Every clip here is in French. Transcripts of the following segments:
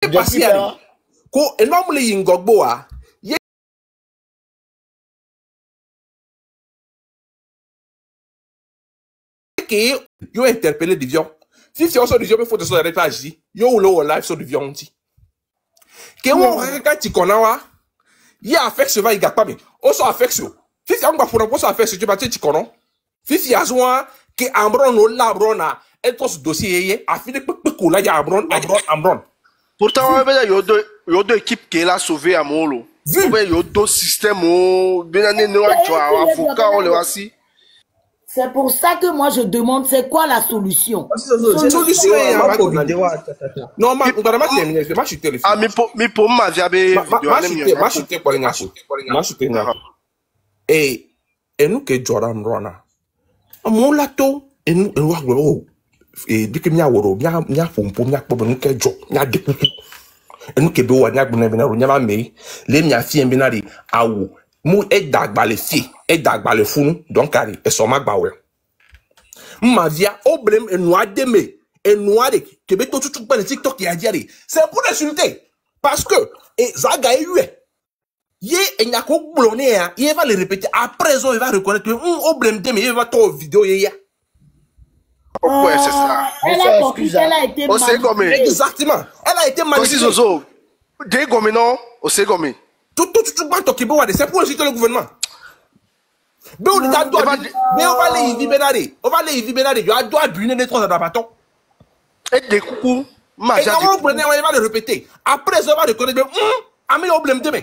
passé à ko énorme yingogbo a ye que yo interpellé de viol. Si c'est aussi de viol, il faut de son réfléchir. Yo ou le live sur de viol anti. Que on regarde ti konawa. Il affection va il gâte pas bien. On s'en affection. Si c'est un gars pour on s'en affection tu vas ti kono. Si c'est azwa que ambron no labrona et tout ce dossier a fini peu là ya ambron. Pourtant on va yo deux équipes qui l'a sauvé à Molo. On va yo deux systèmes bien né avocat on le voici. C'est pour ça que moi je demande c'est quoi la solution. Solution non, ma on va terminer, je vais chuter les filles. Ah mais pour ma viabe ma chuter pour les ngacho. Ma chuter ngacho. Et nous que Jordan Rona. Mon lato et nous wa et dès que mia woro mia pompo mia pobo nous que jo mia dekuku. Et nous que be wa nya gbona bina ro nya ma me le mia fi en bina ri awo mu e dagba le fi e dagba le funu donc ari e so magba we ma via oblem e noa deme e noa de que be to tutu pa TikTok ya diari c'est pour insulter parce que et zaga e yue ye e nya ko blonné ya il va le répéter après ça il va reconnaître que oblem deme il va to vidéo ya ouais c'est ça Elle a compris qu'elle a été manipulée. Exactement elle a été manipulée aussi zozo de gomi non o se gomi tout banto qui boit c'est pour insulter le gouvernement. Mais on va les libérer. On va les libérer. Il doit brûler les trois d'abaton. Et des coucous, ma et quand on va le répéter. Après, ça va reconnaître. Ami, on blâme demain.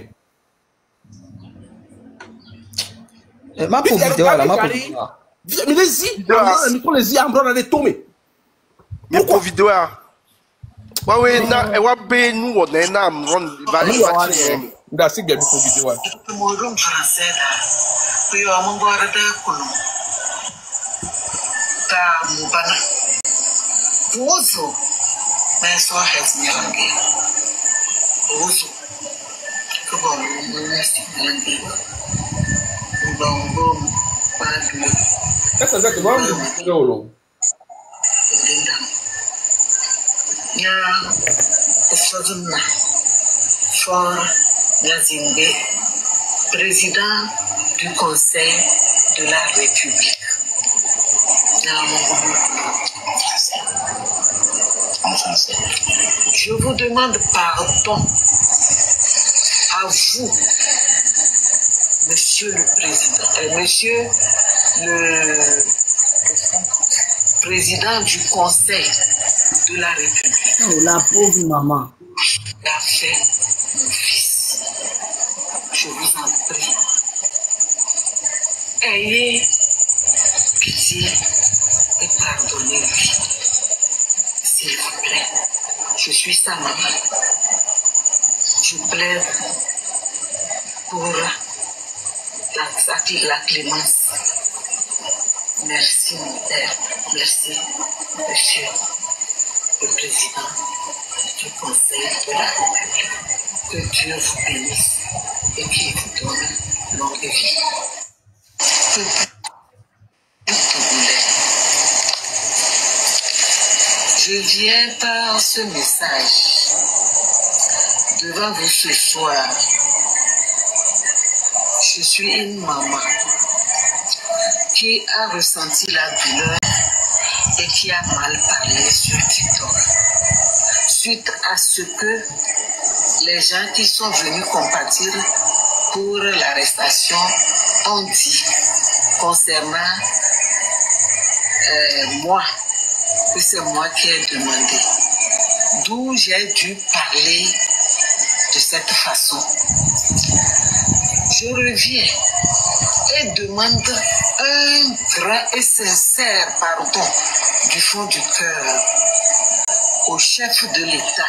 Ma pauvre vidéo là, ma pauvre. Mais les y ambron les tomber. Mais pour vidéo ouais ouais na e wa be nu wo na na amron va da sig bien pour vidéo mo rum français là ko yo mo ngora da kuno ta mo bana bozo mais so has nyange bozo ko bon mo nesti nyange bon bon pas de ça c'est bon vidéo ya Sazuna for Yazimbe, président du Conseil de la République. Je vous demande pardon à vous, Monsieur le Président, Monsieur le Président du Conseil de la République. Oh, la pauvre maman. L'a fait mon fils. Je vous en prie. Ayez pitié et pardonnez-lui. S'il vous plaît. Je suis sa maman. Je plaide pour la clémence. Merci mon père. Merci monsieur le président du Conseil de la République. Que Dieu vous bénisse et qu'il vous donne longue vie. Je viens par ce message devant vous ce soir. Je suis une maman qui a ressenti la douleur et qui a mal parlé sur TikTok. Suite à ce que les gens qui sont venus compatir pour l'arrestation ont dit concernant moi, que c'est moi qui ai demandé. D'où j'ai dû parler de cette façon. Je reviens et demande un grand et sincère pardon du fond du cœur au chef de l'État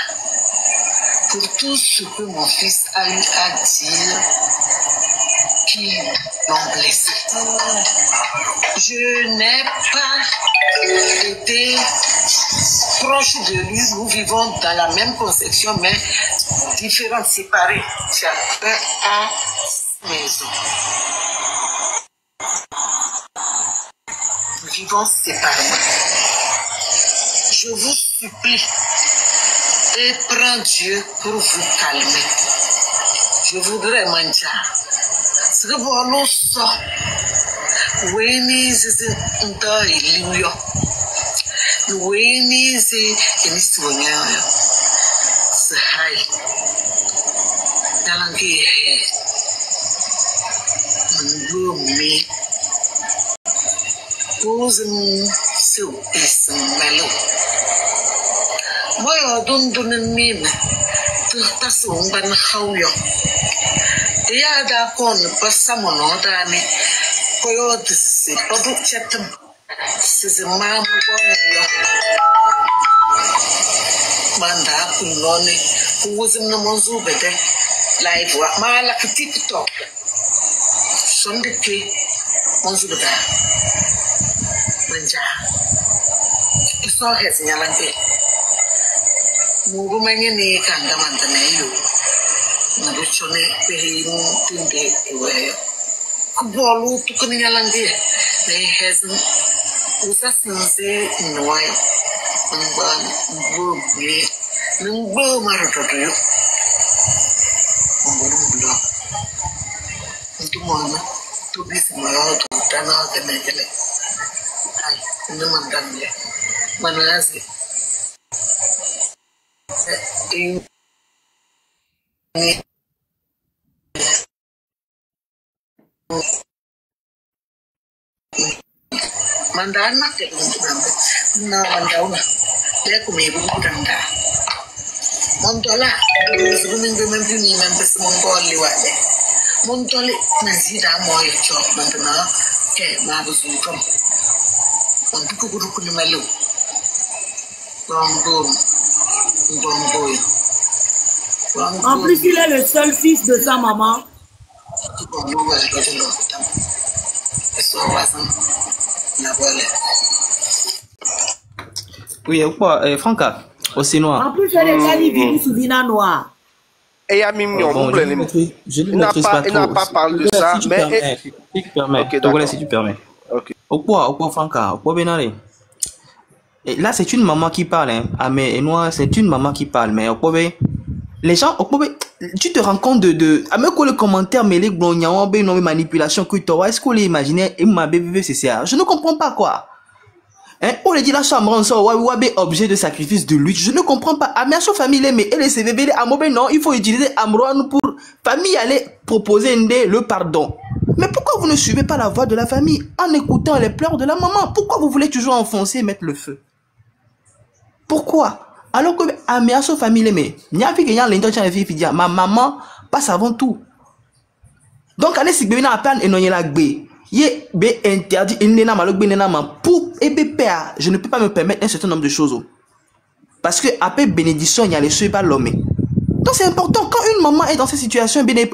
pour tout ce que mon fils a eu à dire qui l'ont blessé. Je n'ai pas été proche de lui. Nous vivons dans la même conception, mais différentes, séparées. Chacun a sa maison. Nous vivons séparément. Je vous supplie et prends Dieu pour vous calmer. Je voudrais manger. Ce que vous ça. Oui, c'est un temps illuminant. Oui, c'est une histoire. C'est high. Dans le me posing so is mellow. Moi, don't mean to pass on by how you. The other corner, but someone or Danny, coyotes, public chatham, says a man Manda Punoni, who was in the Mozubete, live what my like a TikTok. Sunday tree, Mozubeta. Manja. It's not his Yalanke. Mugumani can demand the mail. Nabuchone, Pehin, Tunde, away. Kubalu to Kunyalanke. They hasn't. Was a sincere in the white. Nunggu marutoyo. Munggu untuk mana? Tu bisa mahu tu tanah kenal. Hai, ini mantan dia. Mana sih? Ini mantan nak ke untuk nampak? Nah, mantan nak. Dia kumaibu tanda. Montola, sebelum minggu members Mongol liwale. Montole nasi dah moy chop mantena ke mabus bukan. Untuk guru kuni malu. Bambom. En plus, il est le seul fils de sa maman. Oui, Franca, aussi noir. En plus, elle est allée vivre sous Vina Noir. Et à Mimi, il n'a pas parlé de ça, mais... Si tu permets, si tu permets. Au quoi, Franca, au quoi, Benare. Là, c'est une maman qui parle, hein. Ah, mais Noir, c'est une maman qui parle, mais au quoi, les gens, au quoi, tu te rends compte de... Ah, mais quoi, le commentaire, mais les blondians, non, manipulation, que tu vois, est-ce qu'on l'imaginait, et ma bébé, c'est ça. Je ne comprends pas, quoi. Hein? On a dit la chambre en sort, objet de sacrifice de lutte. Je ne comprends pas. Amiacho famille, mais elle est CVB, non, il faut utiliser Amron pour famille aller proposer le pardon. Mais pourquoi vous ne suivez pas la voix de la famille en écoutant les pleurs de la maman? Pourquoi vous voulez toujours enfoncer et mettre le feu? Pourquoi? Alors que Amiacho famille, mais ma maman passe avant tout. Donc, allez, si vous avez un plan et non, il y a la gbé. Yé be interdit pour EBPA, je ne peux pas me permettre un certain nombre de choses. Parce que après bénédiction, il y a les suivre pas l'homme. Donc c'est important, quand une maman est dans cette situation, mais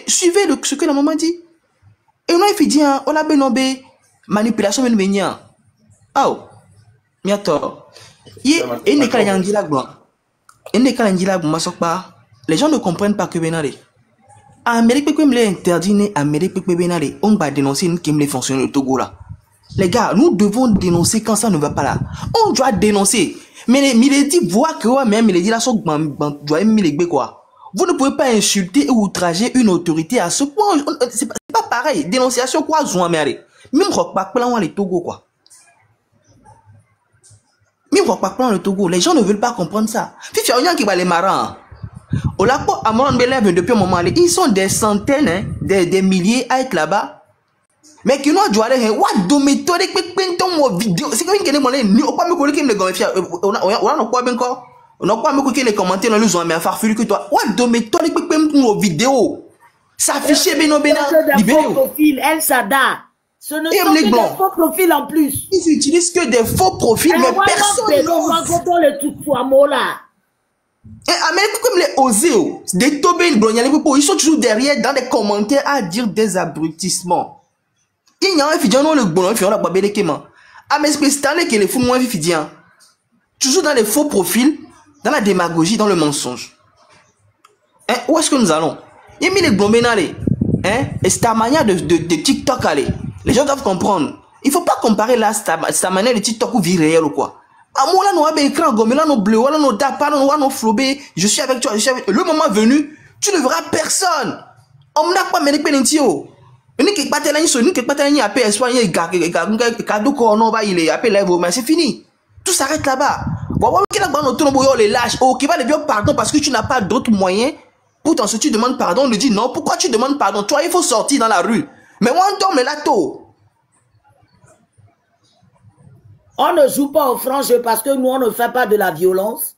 suivez ce que la maman dit. Et on a fait dire, on a besoin manipulation, oh, miato. Yé, et ne kalangi la blanc. Et ne kalangi la blanc, les gens ne comprennent pas que Benare. Amérique peut me interdire, Amérique peut me on va dénoncer une qui me fonctionne au Togo là. Les gars, nous devons dénoncer quand ça ne va pas là. On doit dénoncer. Mais il dit voir que même il dit là quoi. Vous ne pouvez pas insulter ou outrager une autorité à ce point. C'est pas pareil. Dénonciation quoi, même pas plan le Togo quoi. Même pas plan le Togo. Les gens ne veulent pas comprendre ça. Fifi a qui va les marrants. Au lac Amron Belève depuis un moment, ils sont des centaines, hein, des milliers à être là-bas. Mais qui n'ont joué à what do méthode que vidéo. C'est comme une monnaie, ni au pas me coller qui me gonfle. On a quoi bien quoi? On a quoi me coller les commentaires dans les hommes, mais farfelu que toi. What do méthode que vidéo. Ça affiche bien des faux profils, El Sada. Ce ne sont que des faux profils en plus. Ils utilisent que des faux profils, mais personne n'ose. Et Amérique comme les osés, des tobés, ils sont toujours derrière dans les commentaires à dire des abrutissements. Il y a un fidjan le bon fait la babé de ah mais c'est que les fous moins fidjan. Toujours dans les faux profils, dans la démagogie, dans le mensonge. Hein, où est-ce que nous allons? Il y a mis les blombénales, hein, et c'est ta manière de TikTok aller. Les gens doivent comprendre. Il faut pas comparer là sa manière de TikTok ou vie réelle ou quoi. Amour là, nous avons écran gomme, là, nous bleu, là, nous dapa, là, nous flobé. Je suis avec toi, je suis avec. Le moment venu, tu ne verras personne. On n'a pas mené pénitio. Ni qui pas tellement ni qui pas tellement appelé espoir, ni cadeau qu'on va il est appelé lèvres, mais c'est fini. Tout s'arrête là-bas. Voilà qui là dans ton boyau les lâches. Oh, qui va le dire pardon parce que tu n'as pas d'autres moyens pour t'en sortir. Tu demandes pardon, on lui dit non. Pourquoi tu demandes pardon? Toi, il faut sortir dans la rue. Mais moi, on tombe là tôt. On ne joue pas aux franges parce que nous, on ne fait pas de la violence.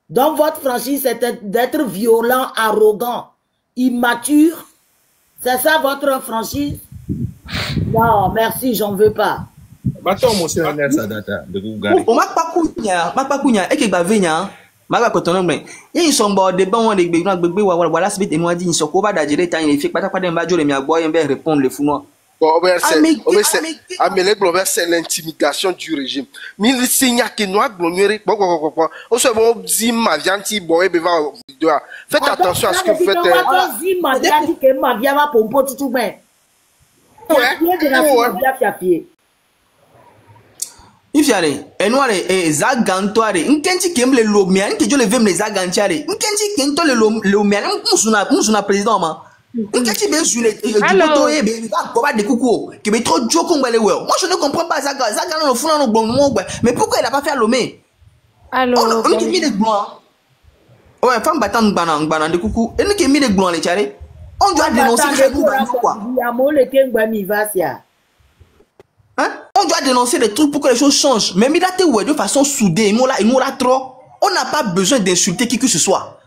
Donc, votre franchise, c'est d'être violent, arrogant, immature. C'est ça votre franchise? Non, merci, j'en veux pas. Bateau, mon cher Nelsa Data, de Google. On m'a pas cogné, et que bah venia, m'a pas ton mais ils sont bord de bon les bébés voilà c'est et moi dit ils sont quoi d'agir tant il fait pas de majo les mia boy et répondre les fous. C'est l'intimidation du régime. Mais il signe que nous avons on se bon zim avianti boy beva faites attention à ce que vous faites. Zim avianti que ma via va pompo tout bien. Il y a les et zagantoare nkenti kem le lomia nke jo le vem les zagantiare nkenti kento le lomia musuna président ma nkenti ben sur les to e be va de coucou que be trop joko ngale we moi je ne comprends pas ça no funa no bon mais pourquoi il a pas fait lomé alors on dit mis des blancs ouais femme battant ngana de coucou et nke mis des blancs les tiare on doit dénoncer quoi hein? On doit dénoncer des trucs pour que les choses changent. Mais Milate ouais de façon soudée, nous là trop. On n'a pas besoin d'insulter qui que ce soit.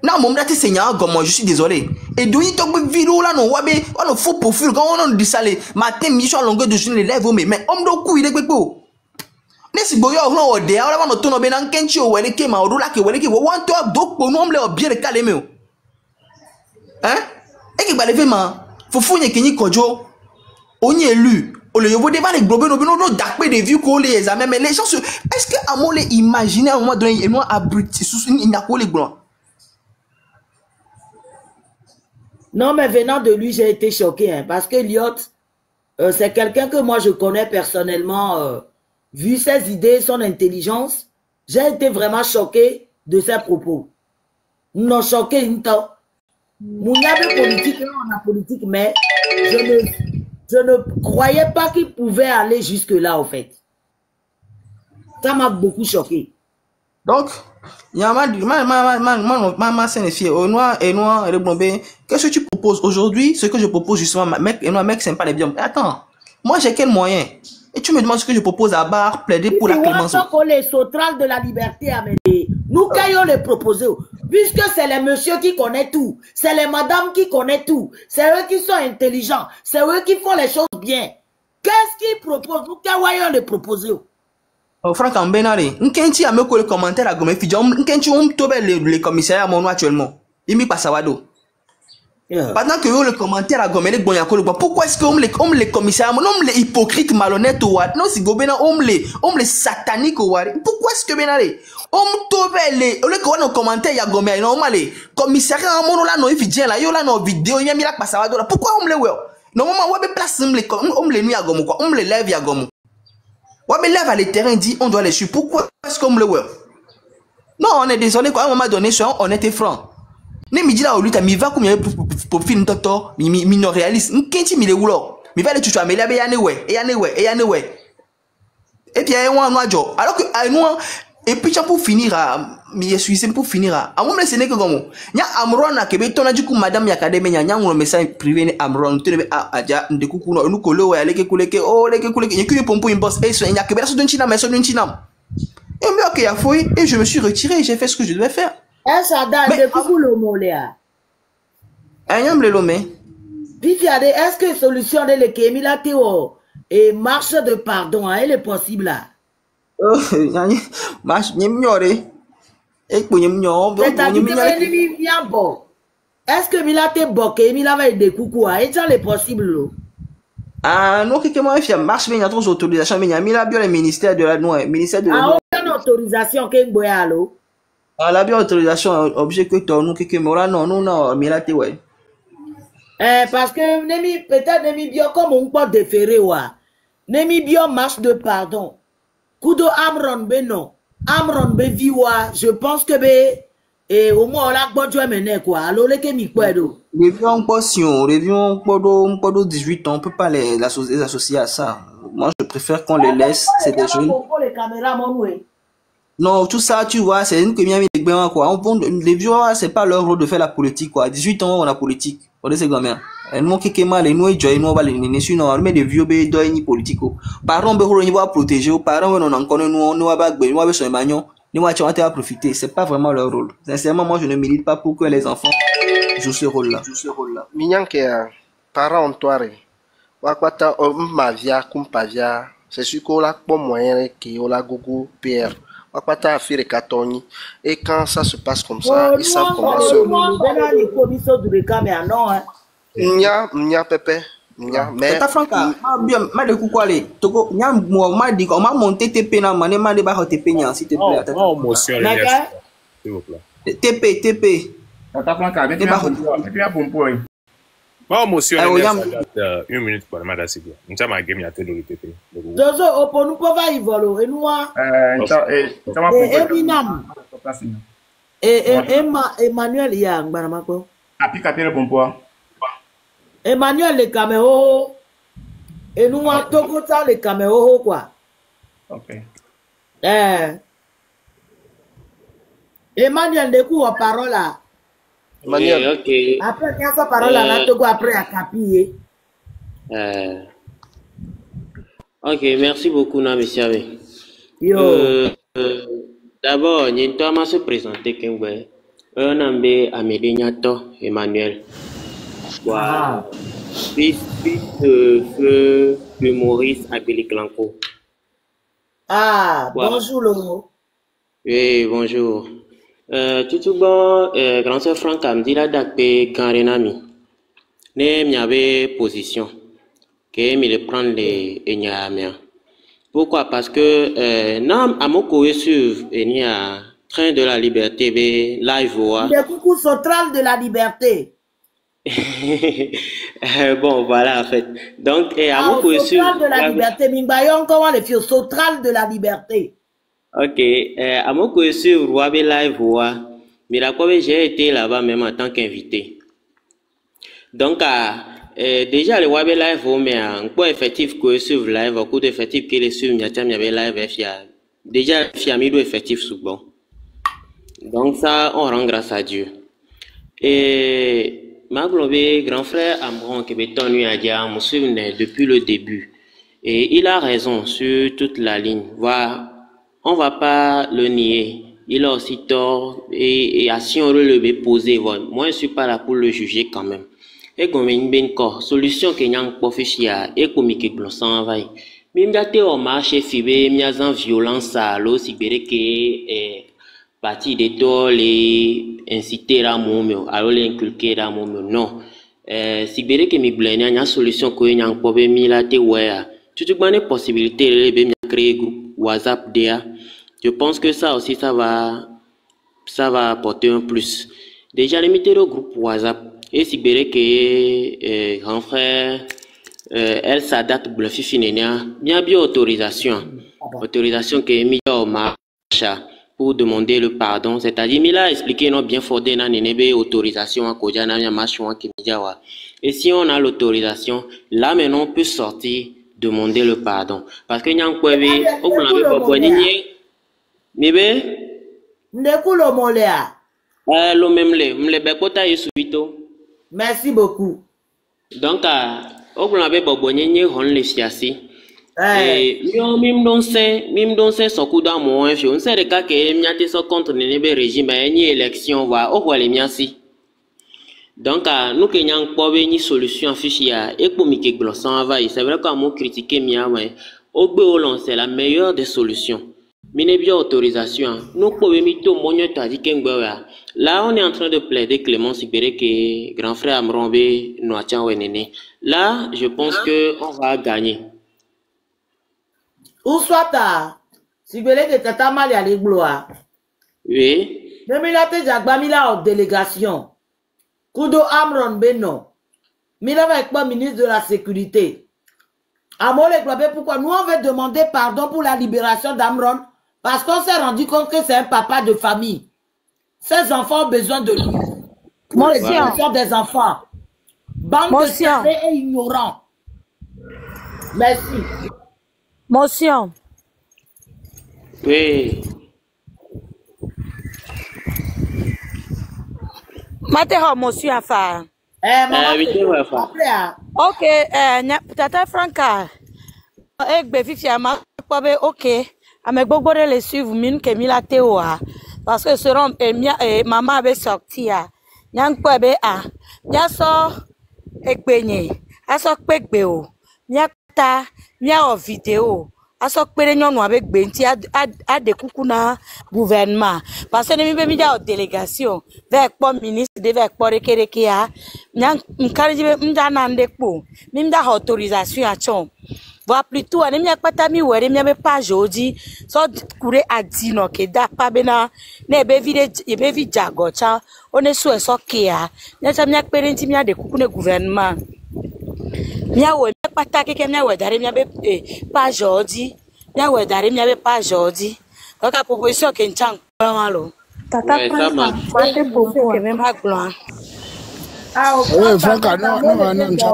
Non, mon Milate Seigneur, comme moi, je suis désolé. Et d'où il tombe vidéo là, non, on a faux profil, quand on dit ça, les matin, mission à longueur de journée, les lèvres, mais on doit couper les bébés. Nesi boyo on ode, on va tourner ben en kenchi ou wele ke ma orula ke wele ke wo want to donc pour nous on le bien le calmer. Hein? Et qui va lever ma, faut fouiller kenyi kojo. On y est élu. On le yobo débat les globes no d'acpé des vues qu'on les examens mais les gens se est-ce que à mon les imaginer à un moment donné et moi abruti sous une n'a les blancs. Non mais venant de lui j'ai été choqué hein, parce que Liot c'est quelqu'un que moi je connais personnellement vu ses idées son intelligence j'ai été vraiment choqué de ses propos. Non choqué une temps. Mouniabe politique on a politique mais je ne croyais pas qu'il pouvait aller jusque-là, en fait. Ça m'a beaucoup choqué. Donc, il y a ma scénifié au noir et noir et le qu'est-ce que tu proposes aujourd'hui? Ce que je propose justement, mec, et noir, mec, c'est pas les bien. Attends, moi j'ai quel moyen? Et tu me demandes ce que je propose à barre, plaider pour la clémence. Les sauterelles de la liberté à mener. Nous, qu'ayons les proposés. Puisque c'est les messieurs qui connaissent tout, c'est les madames qui connaissent tout, c'est eux qui sont intelligents, c'est eux qui font les choses bien. Qu'est-ce qu'ils proposent? Nous, qu'ayons les proposés. Franck Ambenari, n'kenti a me les commentaires à Gomé Fidjom, n'kenti on tobe les commissariats à mon actuellement. Il m'y passe à Wado. Pendant que vous le commentaire à Gomé les Bonyako, pourquoi est-ce qu'on les commissariats, on les hypocrites malhonnêtes ou what? Non, si Gobena, on les sataniques ou what? Pourquoi est-ce que Benari? On tobe les, le qu'on a commentaire à Gomé, non, malé. Commissariat à mon là, non, il vient là, yo là, non, vidéo, il y a mis la passe à Wado là. Pourquoi on les ouais? Normalement, on va place, on les nuit à Gomo, quoi. On les lève à Gomo. Ouais, mais lève à les terrains, dit, on doit les suivre. Pourquoi est-ce qu'on le voit? Non, on est désolé, quoi, à un moment donné, on était franc. Ne me dit là, au lieu de mi va comme pour film docteur, mi non réaliste, n'kenti mi le rouleau. Mi va le tuto, mais là, il y a ne ouais, et puis, il y a un nojo. Alors que, à nous, et puis, pour finir, mi suis pour finir, à moi, c'est que comme, y a Amron à Québec, ton a du coup, madame Yakademe, y a un message privé, Amron, tu ne as à de coucou, nous collons, et les coulées, oh, les coulées, il y a que pompo, une bosse, et il y a que personne d'un chinam, mais son d'un chinam. Et mais ok, il a fouillé, et je me suis retiré, j'ai fait ce que je devais faire. Ça date de coucou le mot là. Ayam le lomé. Puis est-ce que solution de l'équilibre là Théo et marche de pardon elle est possible là? Oh, marche n'ignoré. Et pour n'ignorer. Est-ce que Milate Boké Mila va aider coucou et ça est possible là? Ah non que moi il marche mais il y a trop d'autorisation mais il y a Mila bien le ministère de la noix, ministère de la noix. Ah on autorisation que boya allo. Ah la bien autorisation objet que ton nous que moi non Milate ouais. Parce que peut-être Nemi bio comme on peut déférer ouais. Nemi bio marche de pardon. Kudo Amron Beno. Amron Beviwa. Je pense que et au moins on l'a pas joué maintenant quoi. Alors les que mi puedo. Revions passion, revions pendant 18 ans, on peut pas les associer à ça. Moi, je préfère qu'on les laisse, c'est des jeunes. Les caméras, Non, tout ça, tu vois, c'est une communauté de gamin, quoi. Les vieux, c'est pas leur rôle de faire la politique, quoi. 18 ans, on a politique. On est ces gamins. Et nous, qui mal, et nous, on va les nés, sinon, on met des vieux, ben, doit y politique. Parents, ben, on va protéger, parents, on en connaît, nous, va pas, nous, va sur magnon, nous, on va profiter. C'est pas vraiment leur rôle. Sincèrement, moi, je ne milite pas pour que les enfants jouent ce rôle-là. Minyanke, parents, on toire. Wakwata, mavia, kumpavia. C'est sûr qu'on a pas moyen qui on a gogo PR. Wakwata a fait les cartons. Et quand ça se passe comme ça, ils savent comment se. Nya pepe. Nya, mais. Tata Franca, ma de coucouale. Toko, nya, moi, dit qu'on m'a monté TP na mané, ma de barre TP nya, s'il te plaît. Non, monsieur, s'il vous plaît. TP. Tata Franca, mettez-moi pour un point. Bon, monsieur, une minute pour la c'est bien. Nous sommes à game, il y a tellement de TP. Dozo, on nous peut pas y voler. Et nous, Emmanuel, il y a un baramako. Applicateur pour point. Emmanuel, les caméos. Et nous, on toco ça, les caméos, quoi. Ok. Emmanuel, des coups en parole là. Emmanuel. Okay. Après, quand sa parole là, Togo après à capiller. Ok, merci beaucoup, monsieur. Yo. D'abord, nous allons se présenter. On a Amédée Nyato, Emmanuel. Voilà. Fils de Maurice Abéli Clanco. Ah, voilà. Bonjour, Lomo. Oui, bonjour. Tout bon, grand sœur Franck a dit la date quand Renami. Ne m'y avait position. Que me le prendre les Enyamia. Pourquoi? Parce que, non, à mon courrier sur Enya, Train de la Liberté, live, le coucou central de la liberté. Bon, voilà, en fait. Donc, à mon courrier sur. Central de la liberté, Mimbayon, comment les filles, central de la liberté. Ok, à mon courrier sur Roi Live, mais la quoi j'ai été là-bas même en tant qu'invité. Donc, déjà le Web Live, mais un peu effectif que sur live, un coup d'effectif qui est sur Miatam, il y avait live, déjà, il y a mis effectif sous bon. Donc, ça, on rend grâce à Dieu. Et ma grand frère Amron, qui est tenu à dire, me souviens depuis le début. Et il a raison sur toute la ligne. Voilà. On va pas le nier. Il a aussi tort et si on le poser, moi je suis pas là pour le juger quand même. Et comme une solution que n'yang profisia et comme que glossan va. Même d'ailleurs on marche fibé, miazan violence à l'eau sibéré que partie des tôles et inciter à mon alors l'inculquer à mon non. Sibéré que mi blenia nya solution que n'yang problème la te ouais. Tu te connais possibilité de créer groupe WhatsApp DA. Je pense que ça aussi, ça va apporter un plus. Déjà, limiter le groupe WhatsApp. Et si que grand frère, elle s'adapte bluffy finénia. Bien autorisation. Autorisation qui est mise au marché pour demander le pardon. C'est-à-dire, il a expliqué non bien fondé dans une autorisation à Kodjana, et si on a l'autorisation, là maintenant on peut sortir, demander le pardon. Parce que nous quoi Mibe? Ndekulo molea. Lo memle, mle bekota yesuito. Merci beaucoup. Donc, au blanc bobo nyenye hon le siasi. Yo mim don se soku da mo en on sait de cas que miate so contre nebe régime ni élection va au le miasi. Donc, nous que nyang po be ni solution fichia et pour mi ke glossan va, c'est vrai qu'on m'a critiqué mia mais au beolon c'est la meilleure des solutions. Mine bien autorisation. Nous pouvons mito monyo tadi kengbewa. Là, on est en train de plaider Clément Sibéré que grand frère Amrombe Noachan Wenene. Là, je pense que on va gagner. Où soit Sibéré que tata mal à l'égloire. Oui. Mais là, t'es déjà en délégation. Kudo Amron Beno. Mila avec moi ministre de la sécurité. Amolé Globé, pourquoi nous on veut demander pardon pour la libération d'Amron? Parce qu'on s'est rendu compte que c'est un papa de famille. Ses enfants ont besoin de lui. Pour l'éducation des enfants. Bande de tarés et ignorants. Merci. Motion. Oui. Matero motion à faire. Ok, Tata Franca. Ok, mais beaucoup de les suivre, mine que mila théoa. Parce que seront maman avait sorti à Yang Poebe a Yaso Ekbenye, Aso Pekbeo, Nyata, Nya vidéo, Aso Perenyon avec Benti à des coucuna gouvernement. Parce que nous avons une délégation vers le ministre de vers le Kerekia, Yang Mkaribe Mdanandekpo, Mimda autorisation à Chon. Voilà plutôt, on a pas tami ou on a pas jodi, so courir à dino que da pas bena, ne bevi jagocha, on est sous so kia, ne ça mia parenti mia de coucou ne gouvernement. Mia ou pas taquer que mia ou d'aller mia pas jodi, mia ou d'aller mia pas jodi. Donc la proposition que n'chang pas malo. Tata Franca, mate pour que même pas blanc. Oui, Franca, non,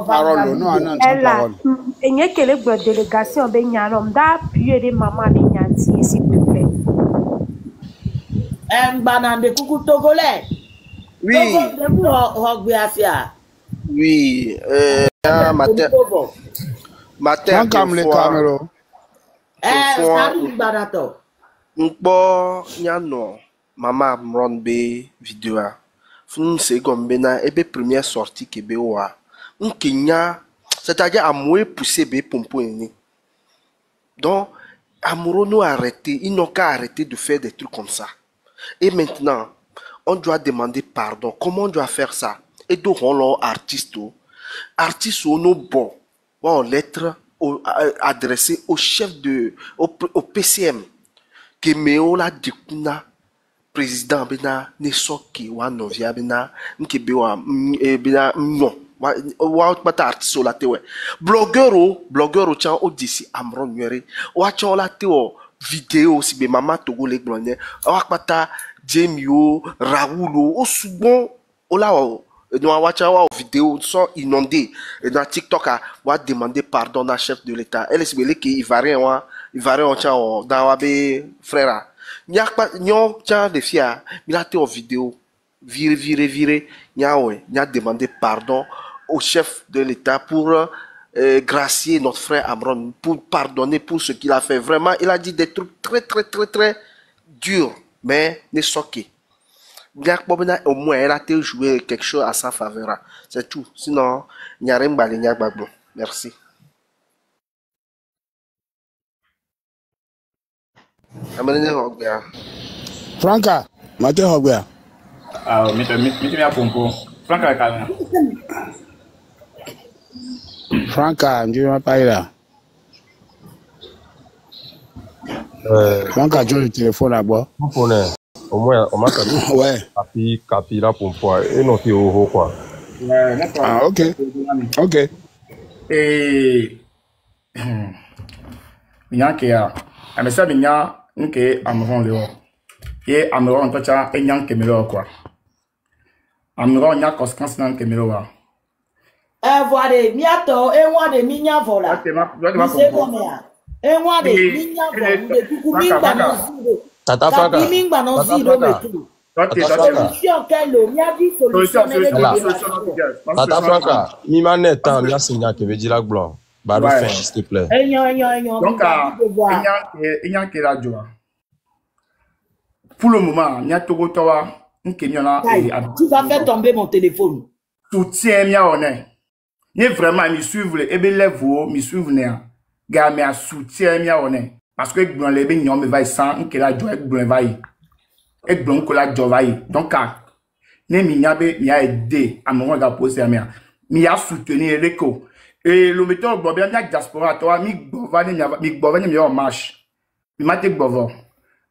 parole, non, parole. Et il y a quelques délégations, ben y a l'homme d'appui de maman Benyati, s'il te plaît. Un banane de coucou togolais. Oui. Oui, matin. Maman m'rend be vidéo. Fun se gombena ebe première sortie que be wa. Kenya, c'est-à-dire à moi pousser be pompo ni. Donc amoureux nous arrêter, ils n'ont qu'à arrêter de faire des trucs comme ça. Et maintenant, on doit demander pardon. Comment on doit faire ça? Et donc on l'a artiste nos bon, en lettre adressée au chef au PCM que meo la dikuna président bena ne soki wa novia bena nke be wa bena non wa pata artiste la te we blogueur chan o disi amron nwere wa chan la te o vidéo si be mama togo le glonye wa pata Jemio Raoul o subon o la o nous avons vidéo sont inondées et dans TikTok va demander pardon à chef de l'État. Elle est qui va rien dans wabe frère. N'y a pas des filles il a été en vidéo viré n'y a demandé pardon au chef de l'État pour gracier notre frère Amron, pour pardonner pour ce qu'il a fait. Vraiment, il a dit des trucs très durs, mais ne soqués. Au moins, elle a joué quelque chose à sa faveur. C'est tout. Sinon, il n'y a rien de bon. Merci. Franca, Mate Hogwea. Ah, mais pompo. Franca, calme. Franca, je vais pas là. Franca, j'ai le téléphone là-bas. Au moins, on m'a dit. Ouais. Capi là pour moi. Et non, c'est au haut, quoi. Ah, ok. Ok. Et. Mignon qui a. Mais ça, mignon, que Amron le haut. Et Amron, toi, tu as un yang qui me l'a quoi. Amron, il y a conséquence dans le Kémelo. Voilà, miato, et moi de mignon voilà. C'est comme ça. Et moi de mignon voilà. Tata Franca. Tata Franca, mi manet tan mi asinya ke veji la blanc. Baro fin s'il te plaît. Donc il y a que la joie. Pour le moment, il y a Togo Towa, tu vas faire tomber mon téléphone. Soutien mi a honnête. Ni vraiment mi suivre et be level mi suivre ne. Ga mi a soutien mi a honnête. Parce que dans les bains, on va sans que la joie est blanc que la joie donc ne minyabe mi a aidé à mon gars poser à mi a soutenir l'éco et le méthode bon bien diaspora toi mi bovani mi en marche mi mate bovo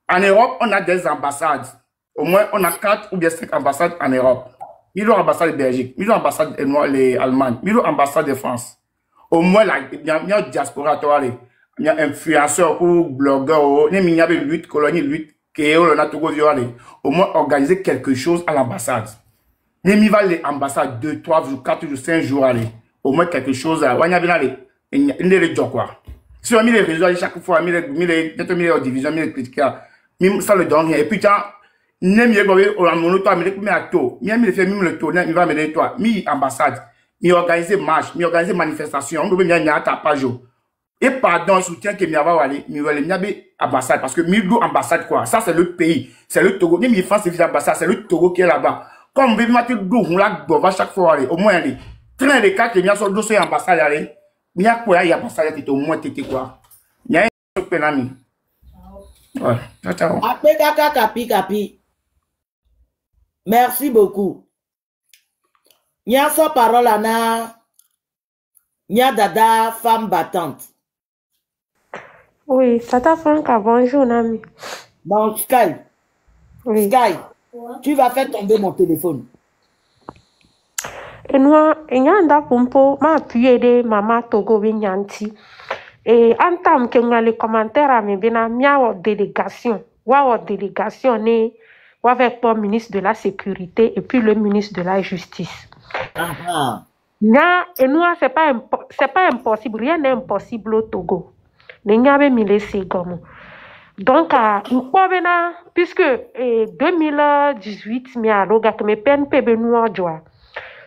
en Europe on a des ambassades au moins on a 4 ou bien 5 ambassades en Europe. Il y a l'ambassade de Belgique, il y a l'ambassade de l'Allemagne, il y a l'ambassade de France. Au moins, il y a diaspora, il y a influenceur ou blogueur, il y a lutte, colonie, lutte, au moins organiser quelque chose à l'ambassade. Il va les ambassades 2, 3 jours, 4 jours, 5 jours, aller. Au moins quelque chose, il y a les gens, quoi. Si on a mis les réseaux, chaque fois, mis les divisions, mis les critiques, ça le donne rien. Et puis, nem ye gobe o amono to amele me ato mi ami le fait mi le to na mi va me toi mi ambassade mi organiser marche mi organiser manifestation on doit mi anya ta page et pardon soutien que mi ava wale mi wale mi abe ambassade parce que mi do ambassade quoi ça c'est le pays c'est le Togo ni mi France c'est ambassade c'est le Togo qui est là-bas comme vi mati do on la va chaque fois aller au moins aller train de cas que mi a so dossier ambassade aller mi a quoi ya ambassade qui au moins tété quoi il y a un penami ouais ciao Après capi. Merci beaucoup. Nya sa parole ana Nya dada femme battante. Oui, Tata Franca, bonjour Nami. Bon, Sky. Oui. Sky, tu vas faire tomber mon téléphone. Et moi, il y a un pompo, m'a appuyé de maman Togo Vinyanti. Et en tant que les commentaires à mes bien, délégation ne avec le ministre de la Sécurité et puis le ministre de la Justice. Et nous, c'est pas impossible, rien n'est impossible au Togo. Donc, puisque 2018, mes PNPB nous ont joué.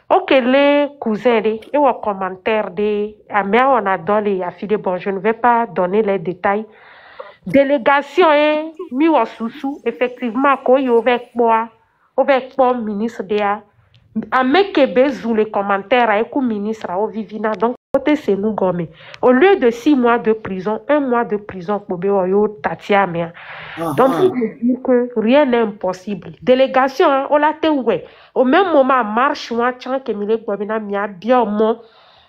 Ok, les cousins, et aux commentaires, on a donné, bon, je ne vais pas donner les détails. Délégation est mis au sous effectivement quand il avec moi ministre de a mekebe sous les commentaires avec le ministre au vivina donc côté c'est nous gomme au lieu de 6 mois de prison 1 mois de prison pour yo tatia mais donc il veut dire que rien n'est impossible délégation on l'a te ouais au même moment marche moi tant que mille gobina mia bien mon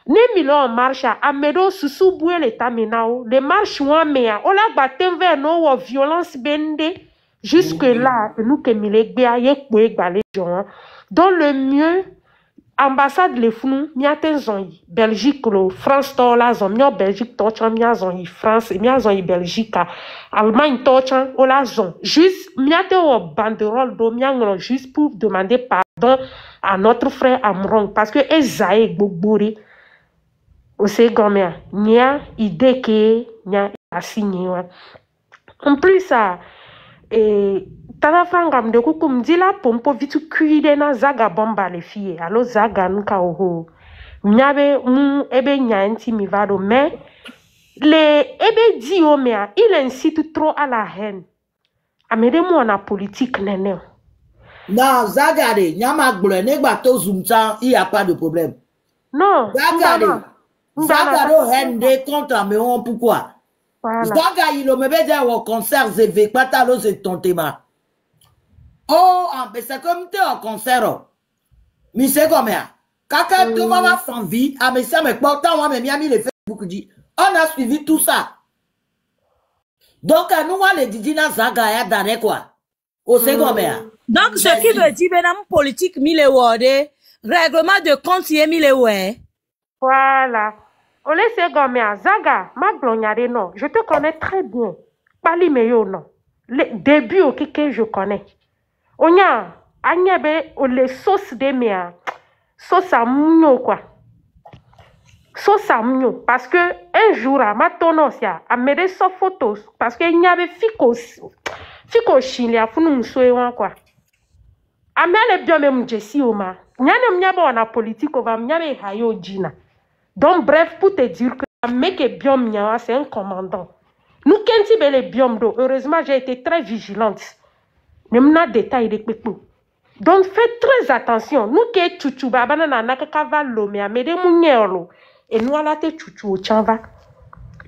ne milo en marche à medo sous boué l'état menao les marches moi mais on la batté vers nos violence bende jusque là nous que mille gbé aye kwe balé gens dans le mieux ambassade les fous miaten zonyi Belgique lo France to la zon mio Belgique to chan mia zonyi France mia zonyi Belgique Allemagne to chan o la zon juste miaten o banderole do mia ngro juste pour demander pardon à notre frère Amron parce que ezae gbogbori o se gomia nia idée que nia assigné en plus ça et Tata Frangam de kukum dila pompo vitu kuide na zaga bomba les filles allo zaga nka oho nyabe ebe nyanti mivado mais les ebe dio mea il incite trop à la haine amede mo na politique nene non zaga de nyama gble negba to zoomta il y a pas de problème non zaga do haine de contre mais on pourquoi zaga il me be dire au concert zeve pata lo se tontema. Oh, mais c'est comme tu es en concert. Mais c'est comme ça. Quand tu vas faire vie, mais ça me porte, moi, mais mis les Facebook dit. On a suivi tout ça. Donc, nous, on les dit dans Zagaya dans quoi. Au second donc, ce qui veut dire, mesdames, politique, mille wordé, règlement de compte, y est mille ouais. Voilà. On laisse gommer Zaga, ma glognade, non. Je te connais très bien. Pali meyo, non. Le début au que je connais. On y a les sauces de mea sauce à mignon quoi sauce à mignon parce que un jour à ma tonosia a mis des photos parce que il y avait fico chili à fou nous soyons quoi a mis les bien même Jessie Oma n'y a pas en politique on va n'y a pas hayo Gina donc bref pour te dire que a mec est bien mia c'est un commandant nous kenti belle bien do heureusement j'ai été très vigilante. Nemna détail de pepou. Donc faites très attention. Nous qui chouchou babana na nakaka lo me amede munyelo et nous ala te chouchou chamba.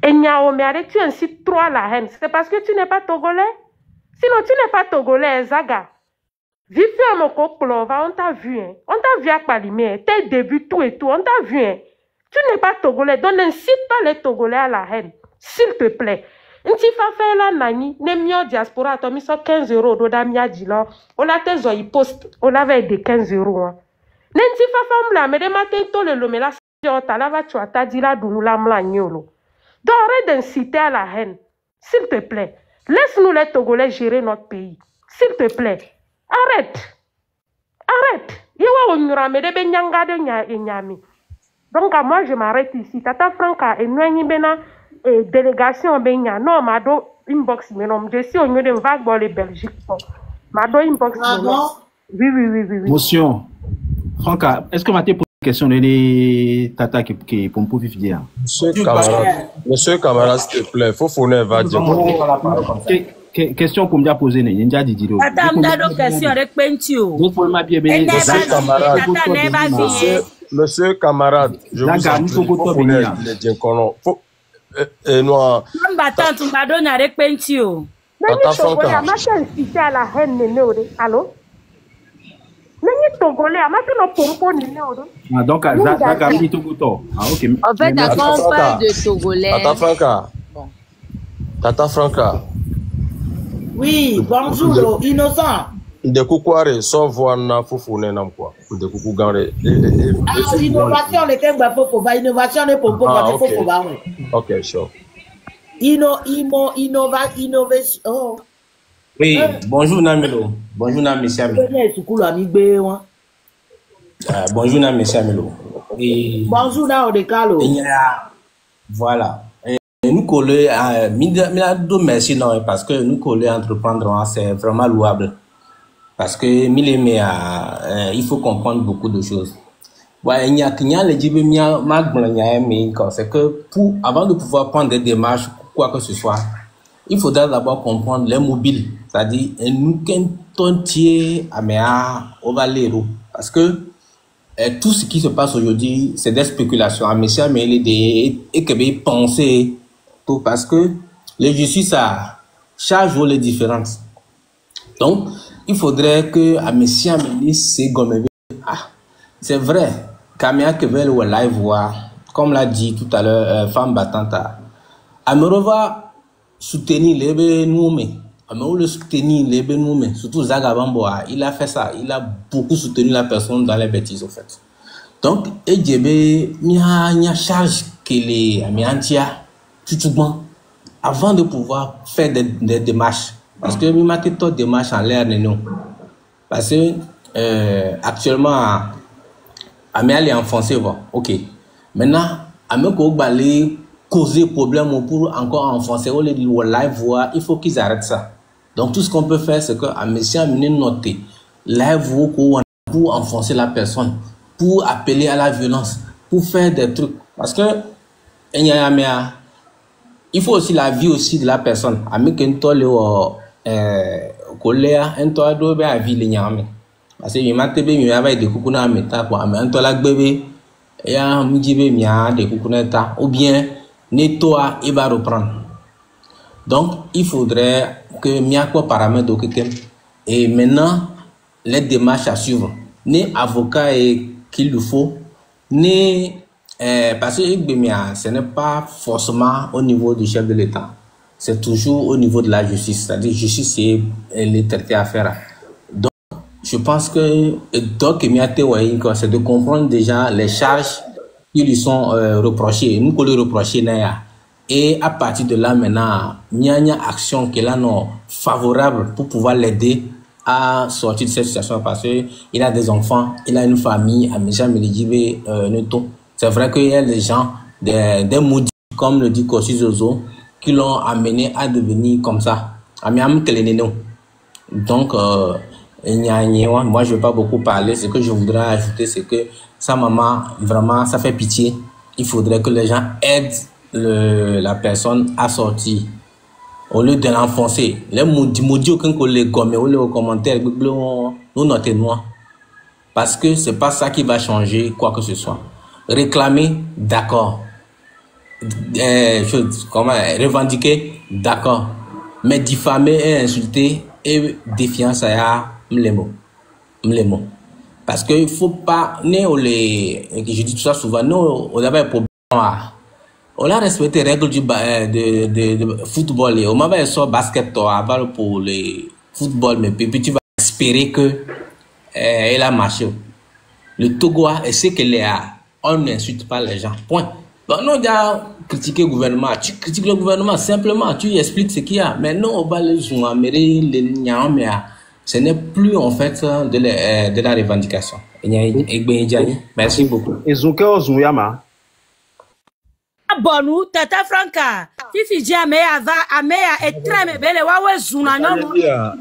Et nyao me arrête tu incites trop à la haine. C'est parce que tu n'es pas togolais. Sinon tu n'es pas togolais Zaga. Vive à mon coplova, on t'a vu hein. On t'a vu à Palimé, tes débuts tout et tout, on t'a vu hein. Tu n'es pas togolais. Donc n'incite pas les togolais à la haine. S'il te plaît. Nti fa fait la nani ne mio diaspora to mi so 15 € do da mia dilo on a te zo post on avait de 15 €. Ne nti fa fam la me de matin to le lo me la Talava, tu as dit là, donc arrête d'inciter à la haine. S'il te plaît. Laisse-nous les Togolais gérer notre pays. S'il te plaît. Arrête. Donc, moi, je m'arrête ici. Tata Franca, et nous, délégation, non, Mado, inbox, mais non, je suis au milieu de vague dans les Belgiques. Mado, inbox, oui. Motion. Franca, est-ce que Maté pose une question de Tata qui pour me dire? Monsieur camarade, s'il te plaît, faut fournir va dire. Question pour me poser, il y a dit Dido. Monsieur camarade, je vous en prie, faut fournir les Djenkono. Tata Franca. Allô? Donc, en fait, d'accord, on parle de Togolais. Tata Franca. Oui, bonjour, innocent. De Koukware, sans voir na Foufoune nam quoi. De Koukouganre. Innovation, les Kemba Fofova, innovation est pour Fofova. Ok, sure. Innovation. Oh. Oui, bonjour Namelo. Bonjour Monsieur Amelo. Bonjour Monsieur Amelo. Bonjour Naodekalo. Voilà. Nous coller merci non parce que nous coller entreprendre c'est vraiment louable. Parce que il faut comprendre beaucoup de choses. Ouais, c'est que avant de pouvoir prendre des démarches quoi que ce soit, il faudra d'abord comprendre les mobiles, c'est-à-dire nous parce que tout ce qui se passe aujourd'hui, c'est des spéculations. Mais il est penser tout parce que les justices ça charge les différences. Donc, il faudrait que Messia c'est comme c'est vrai. Kamia Kevel ou live voir, comme l'a dit tout à l'heure, femme battante. Amerova soutenir les bénoumés. Amerova le soutenir les bénoumés. Surtout Zagabamboa, il a fait ça. Il a beaucoup soutenu la personne dans les bêtises, en fait. Donc, EDB, il y a charge que les Amiantia, tout avant de pouvoir faire des démarches. Parce que il y a des démarches en l'air, non. Parce que, actuellement, Amia est enfoncé, ok. Maintenant, Amia Koubalé causer problème pour encore enfoncer au lieu de live voir, il faut qu'ils arrêtent ça. Donc tout ce qu'on peut faire, c'est que Amia amener noter live pour enfoncer la personne, pour appeler à la violence, pour faire des trucs. Parce que il faut aussi la vie aussi de la personne. Amia Kentole colère, un toit d'eau à vie les parce que il m'a tébé il avait des coucuna méta quoi mais un toit bébé et un mujibé mia des coucuneta ou bien nettoie il va reprendre. Donc il faudrait que mia quoi paramètre quelqu'un et maintenant les démarches à suivre ni avocat et qu'il le faut ni parce que ce n'est pas forcément au niveau du chef de l'État, c'est toujours au niveau de la justice, c'est-à-dire justice c'est les traités à faire. Je pense que c'est de comprendre déjà les charges qui lui sont reprochées. Nous qu'on lui reprocher et à partir de là maintenant, il y a une action qui est là non favorable pour pouvoir l'aider à sortir de cette situation parce que il a des enfants, il a une famille, c'est vrai qu'il y a des gens, des maudits comme le dit Kossi Zozo, qui l'ont amené à devenir comme ça. Donc moi je ne vais pas beaucoup parler. Ce que je voudrais ajouter, c'est que sa maman, vraiment, ça fait pitié. Il faudrait que les gens aident la personne à sortir au lieu de l'enfoncer. Les maudits aucun que les gommes ou les commentaires nous notez moi parce que c'est pas ça qui va changer quoi que ce soit. Réclamer, d'accord. Revendiquer, d'accord. Mais diffamer et insulter et défiance ça les mots. Parce qu'il ne faut pas, je dis tout ça souvent, nous, on avait un problème. On a respecté les règles de football. On m'a fait un basket avant pour le football, mais puis tu vas espérer que elle a marché. Le Togo, c'est qu'elle est à on n'insulte pas les gens. Point. Donc, non, il y a critiquer le gouvernement. Tu critiques le gouvernement simplement, tu expliques ce qu'il y a. Mais non, on va les jouer, mais ce n'est plus en fait de la revendication. Merci beaucoup. Et Zouké Zouyama. Bonu tata Franca fifi je ameya etreme bele wawe zuna nyomu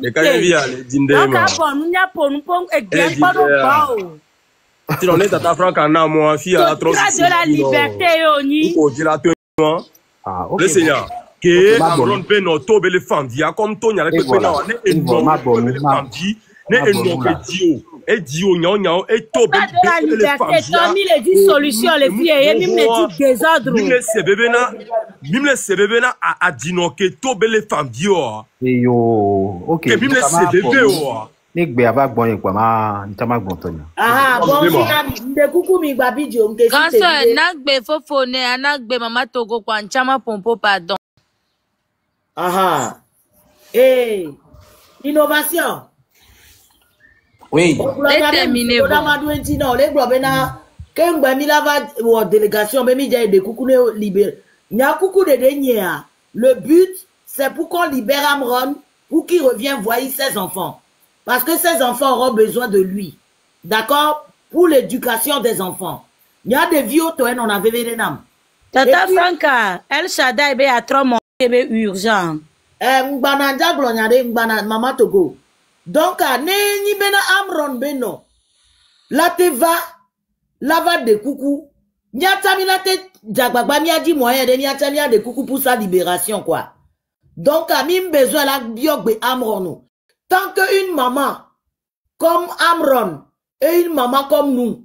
le kalevia le dindema bonu nya ponu pon egbe podo bao ti on est tata Franca na mo fi a trop de la liberté oni ko dira to le seigneur que amron pe no to bele fandi a comme to nya le pe na ne eno bele fandi ne eno ke dio et dio nyao et to bele fandi Tommy le dit solution les filles et même le dit désordre mimle sebebe na a dino ke to bele fandi o yo OK ke mimle sebebe o ni gbe aba gbon yin pa ma ntama gbon to ni bon de kuku mi gba video nke si te na gbe fofo ne ana gbe mama Togo kwa nchama pompo pardon innovation oui terminé délégation le but c'est pour qu'on libère Amron pour qu'il revienne voir ses enfants parce que ses enfants auront besoin de lui, d'accord, pour l'éducation des enfants. Il y a des vieux on avait des noms. Tata Franca El Shaddai be a trop monté urgent Mbananja glonyade Mama Togo. Donc, ne ni bena Amron beno. La te va de coucou. Nyatami la te jagbagba mi a dit moyen de nyatami a de coucou pour sa libération, quoi. Donc, mim besoin la biogbe Amron. Tant qu'une maman comme Amron et une maman comme nous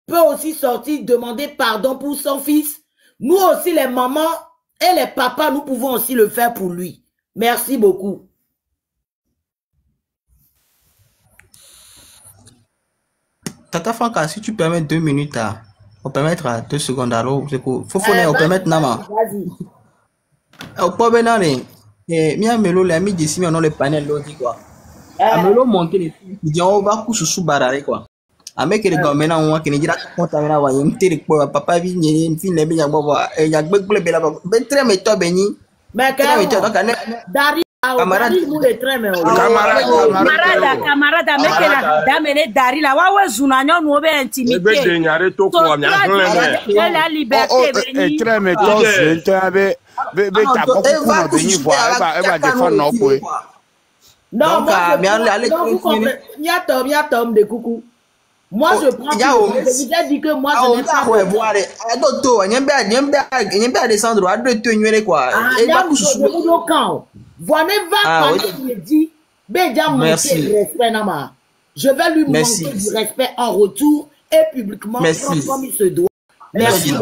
peut aussi sortir demander pardon pour son fils, nous aussi les mamans et les papas, nous pouvons aussi le faire pour lui. Merci beaucoup. Tata Franca, si tu permets 2 minutes, on permettre à 2 secondes à l'eau. Faut on permettre Nama. Vas-y. Au problème, Mia Melo, les amis d'ici, on a le panel, l'eau dit quoi. Amelo monter les filles, il dit on va coucher sous barré quoi. Avec les gars maintenant, on va qu'il y a un contaminant, on va y mettre quoi. Papa vient, une fille, les biens, il y a beaucoup de belles. Ben très méthode, béni. Mais Dari. Camarade, mais Dari la wawe zunanyo no be intimité. La liberté très méthode, non, de coucou. Moi, je prends. Je vous ai dit que moi, je n'ai pas. Je vais lui montrer du respect en retour et publiquement comme il se doit. Merci.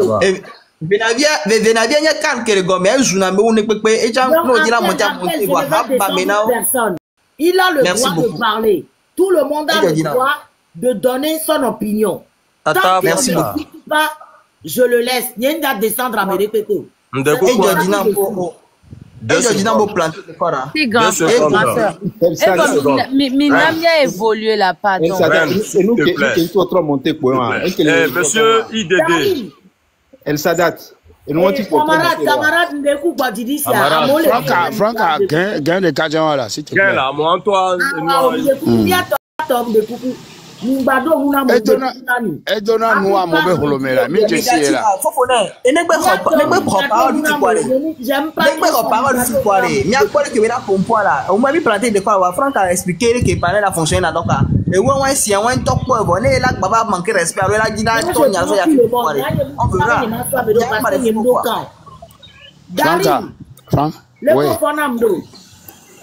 Il a le droit de parler. Tout le monde a le droit de donner son opinion. Tant qu'il ne dit pas, je le laisse. Il y a une date descendre à Médépéco. Minamia évolué là, pardon. Monsieur IDD. El Sadat. Camarade Ndekou Badidi, c'est à Franca, gain de Kajan là, s'il te plaît. Là, moi, Antoine. Edona nous à mauvais holomela, mais je suis là.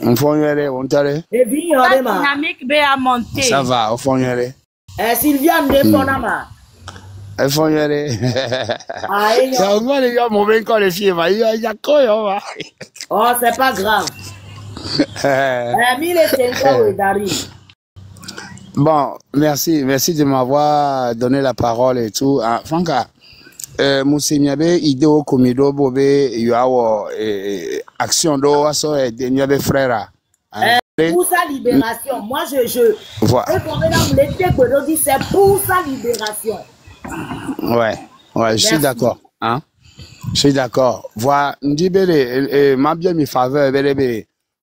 On fait on t'allait. Dynamique B a monté. Ça va, on fait Sylviane de Fonama. On fait ça on va les gars, mauvais quand les filles, il y a quoi, oh, c'est pas grave. Bon, merci de m'avoir donné la parole et tout. Franca, Moussimiabe, idéo comido bobé, yuawo action do aso et deniabe frère. Pour sa libération, moi je voilà. C'est pour sa libération. Ouais, je suis d'accord. Hein? Je suis d'accord. Voilà, Ndibele, ma bien mi faveur,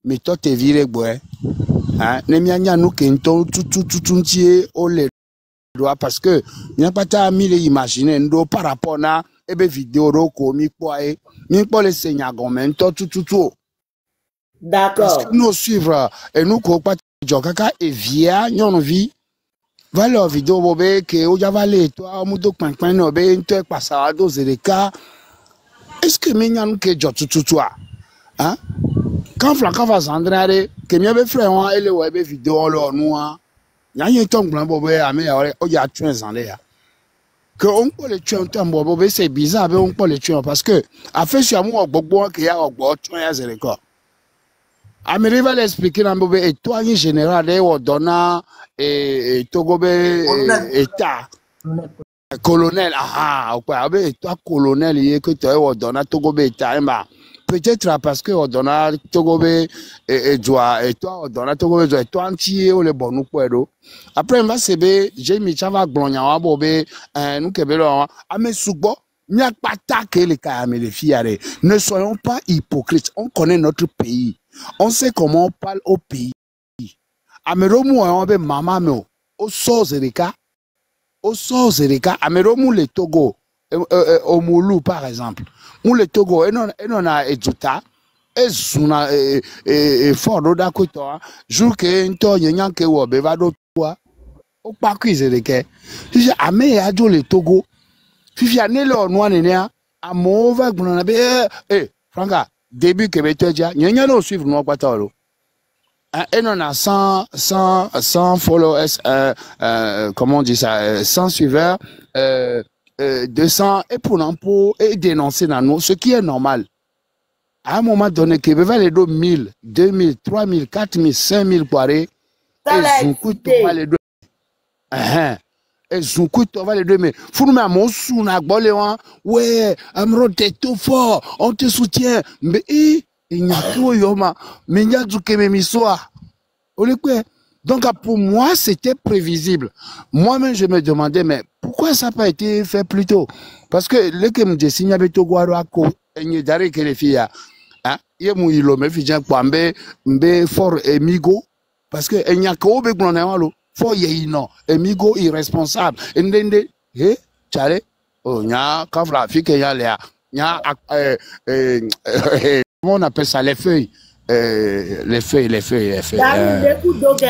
mi to te vire boy. Hein? Ne mi anya nous kento tout au le doit parce que n'y pas ta mille imaginer ndo par rapport na ebe vidéo roko mi po le seigneur gomen tout. D'accord. Parce que nous suivre et nous ko pas jokaka et via nyon vie. Voilà vidéo bobé que o javale toi mudo panpan no be nto passer do zereka. Est-ce que minyan ke jo tout hein? Quand Franca va s'endrare que mi be frère on ele we be vidéo lo nu a nya yin ton glan bobé ame ya o ya tuen zande ya. Que on peut le tuer un temps bobé c'est bizarre on peut le tuer parce que a fait sur moi gbogbo que ya ogbo tuen ya zereka. Amérique va l'expliquer dans bobé et toi en général et o donna et togobe état colonel et toi colonel y que toi o donna togobe état peut-être parce que o donna togobe et toi o donna togobe et toi entier o le bonu puedo après va sebe j'ai mis chava glonya wa bobé nous kebelo ame subo nya pata que les kayame les filles ne soyons pas hypocrites, on connaît notre pays. On sait comment on parle au pays. Ameromu on be mama me o so zereka. Ameromu le Togo au Moulou par exemple. Mou le Togo et non a ejuta et zuna et fort da koto jour que nto nyan ke wo be va do toi. O pa ku zereke. Je ame ya do le Togo. Fifi anele onwa nenia amova gbona be Franca début que tu as n'y a pas suivre nous pas tard et on a 100 followers comment on dit ça 100 suiveurs 200 et pour et dénoncer dans nous ce qui est normal à un moment donné que va les 1000 2000 3000 4000 5000 poiré et zunkuto va les 2 et zunkuto va les 2000 faut nous mettre mon sou na bolé ouais amro t'es tout fort on te soutient mais il n'y a tout yoma mais il y a du kémémisoa donc pour moi c'était prévisible. Moi-même je me demandais mais pourquoi ça n'a pas été fait plus tôt parce que le que me dit signé avec Toguaro à co et n'y d'arrêt que les filles hein y a mon ilo me fit un quoi mbe fort emigo parce que il n'y a qu'au bégon n'alo fort y non emigo irresponsable ndende chale oh nya kavra fike ya lea nya comment on appelle ça les feuilles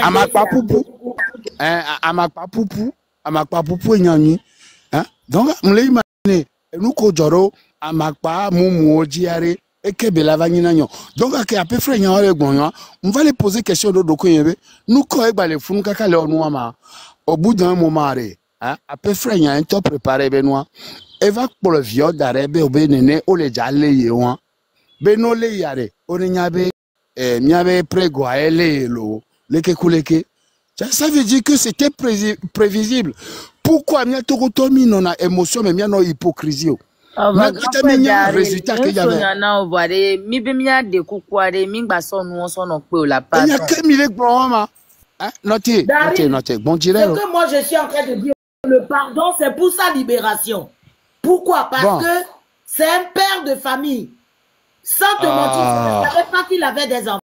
amakpa poupou nyani hein donc on l'a imaginé nous ko joro amakpa mumu ojiare ekebela vanyina nyo donc à peu près nyan le gbonyan on va les poser question de doko yebe nous ko e gba le funu kaka le onu ama au bout d'un moment hein à peu près nyan to préparé benoît et va pour le viol d'arebe obenene o le jale yewan beno le yare onenyabe miabe prego aelelo leke kuleke ça veut dire que c'était prévisible. Pourquoi mia tokotomi non a émotion mais mia no hypocrisie résultat que y avait mi be mia de kukware mi gba sonu won sono pe o la pa il y a que mille grand hein notez bon dirait ce que moi je suis en train de dire le pardon c'est pour sa libération. Pourquoi? Parce que c'est un père de famille. Sans te mentir, je ne savais pas qu'il avait des enfants.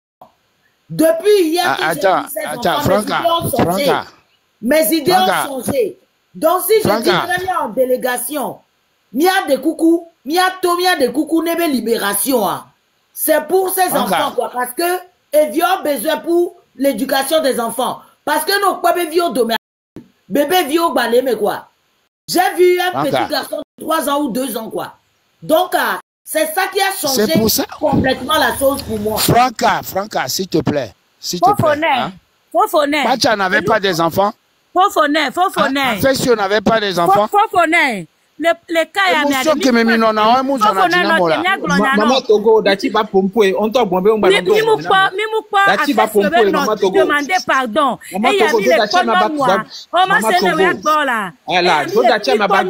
Depuis hier que j'ai vu ces enfants, mes idées ont changé. Donc si je dis vraiment en délégation, mia de coucou, mia de coucou nebe libération. C'est pour ces enfants quoi, parce que ils ont besoin pour l'éducation des enfants. Parce que nos bébés vieux domaine, bébé vieux balé mais quoi. J'ai vu un petit garçon de 3 ans ou 2 ans quoi. Donc c'est ça qui a changé complètement la chose pour moi. Franca, s'il te plaît. Fofone. Pacha n'avait pas des enfants. Fofone. Affection n'avait pas des enfants. Fofone. Le cas Maman Togo, dati ba pompoe, on t'a bombé, on va dati ba pompoe, maman Togo. Demander pardon. Et il y a mis les pognon moi. On m'a séné bon là. Là, do dati ma ba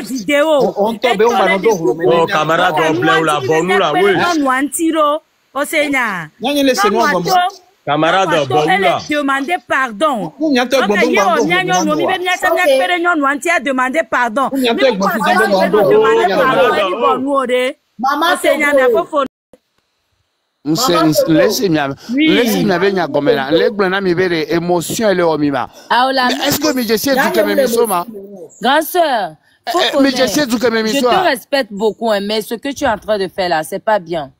vidéo. On tombe, on va oh camarade on bleu la bonne là oui. On tiro. O senya. Nyanye le seno ngomba. Camarade, elle a demandé pardon. Elle a demandé pardon. Est-ce que je sais que Grand sœur, je te respecte beaucoup, mais ce que tu es en train de faire là, c'est pas bien.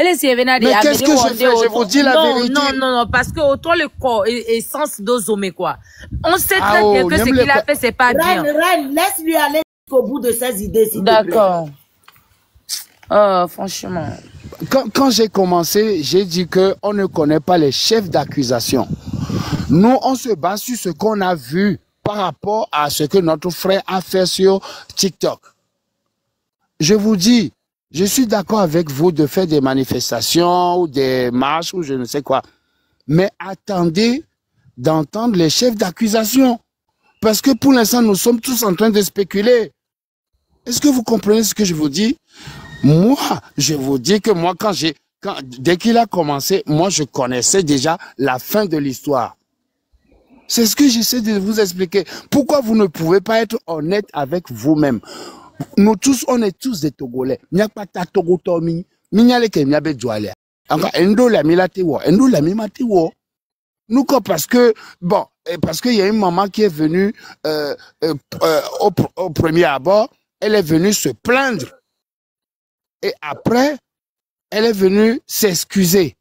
Mais qu'est-ce que je fais? Je vous dis la vérité. Non, parce que autant le corps et sens d'osomé quoi. On sait très bien que ce qu'il a fait, c'est pas bien. Laisse-lui aller jusqu'au bout de ses idées, s'il te plaît. D'accord. Oh, franchement. Quand j'ai commencé, j'ai dit qu'on ne connaît pas les chefs d'accusation. Nous, on se base sur ce qu'on a vu par rapport à ce que notre frère a fait sur TikTok. Je vous dis, je suis d'accord avec vous de faire des manifestations ou des marches ou je ne sais quoi. Mais attendez d'entendre les chefs d'accusation. Parce que pour l'instant, nous sommes tous en train de spéculer. Est-ce que vous comprenez ce que je vous dis? Moi, je vous dis que moi, dès qu'il a commencé, moi, je connaissais déjà la fin de l'histoire. C'est ce que j'essaie de vous expliquer. Pourquoi vous ne pouvez pas être honnête avec vous-même? Nous tous, on est tous des Togolais. Il n'y a pas de Togotomi. Il n'y a pas de Doualé. Encore, Endo la milatewo. Endo la mimatewo. Nous, parce que, bon, parce qu'il y a une maman qui est venue au premier abord, elle est venue se plaindre. Et après, elle est venue s'excuser.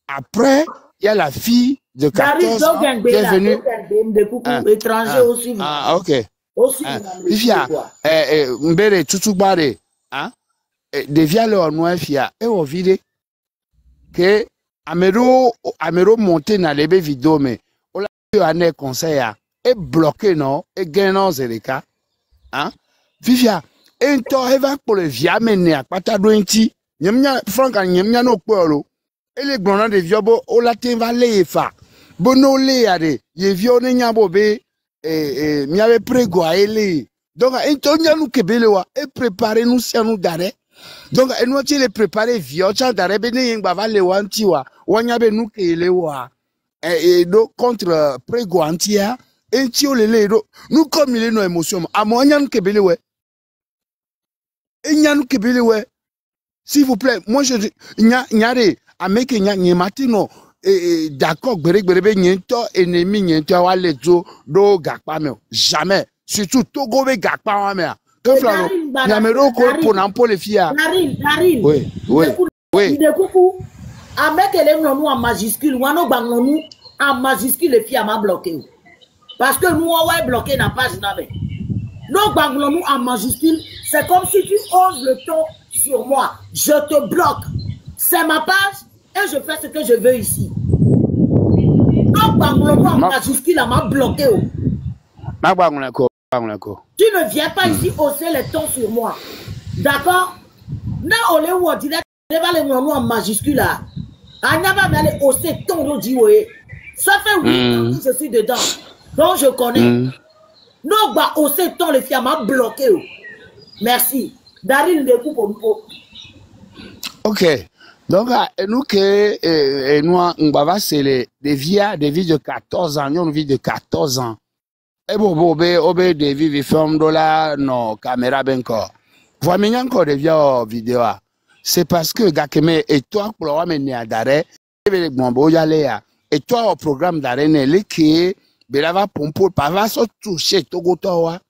Après, il y a la fille de 14 ans qui est venue. Étranger aussi. Ah, ok. Fia, mbere tutubare, hein? Devia le noir fia, et on vide que Amero monté dans les vidéos, mais on l'a eu un conseil, et bloqué, non, et gagnant, c'est le cas, hein? Fia, et toi, elle va pour le via mener à Patadointi, Yamia, Franck, Yamia no Polo, et les grenades de Viobo, on l'a tévalé, fa, bono le ade, ye vione nyabobe, mi avait prégo à elle. Donc, nous kebelewa et préparer nous si nous d'arrêt. Donc, nous les préparer vieux d'arrêt, ben bava le wantiwa, wanyabe nous kelewa. Et donc contre prégo antia, et tio le nous comme il est nos émotions. À moi nous kebelewa. Et nous kebelewa. S'il vous plaît, moi je nyare à meke matino. D'accord, berebe nyento ennemi nyento wale zo do gakpa me jamais surtout Togo be gakpa me que flano nyamero ko pour n'impo les filles. Narine. Oui. De coucou. Avec les noms en majuscule, wano bangonu en majuscule les filles m'a bloqué. Parce que nous on va bloquer la page n'avait. Nous bangonu en majuscule, c'est comme si tu oses le ton sur moi. Je te bloque. C'est ma page. Et je fais ce que je veux ici. Donc, en majuscule, m'a bloqué. Tu ne viens pas ici hausser les tons sur moi. D'accord? Non, on est où on dirait que en majuscule là. On n'a pas aller hausser les tons. Ça fait 8 ans que je suis dedans. Donc, je connais. Non, bah, hausser les tons, les filles m'a bloqué. Merci. Daryl découpe au niveau. Ok. Donc, nous que nous c'est des vies de 14 ans, une vie de 14 ans. Et bon, des vies fermes de la nos caméras ben encore. Voici encore des vieilles vidéos. C'est parce que Gakeme et toi pour le mener à d'arrêt, et toi au programme d'arrêt n'est qui belava pompo pas va se toucher Togotoa.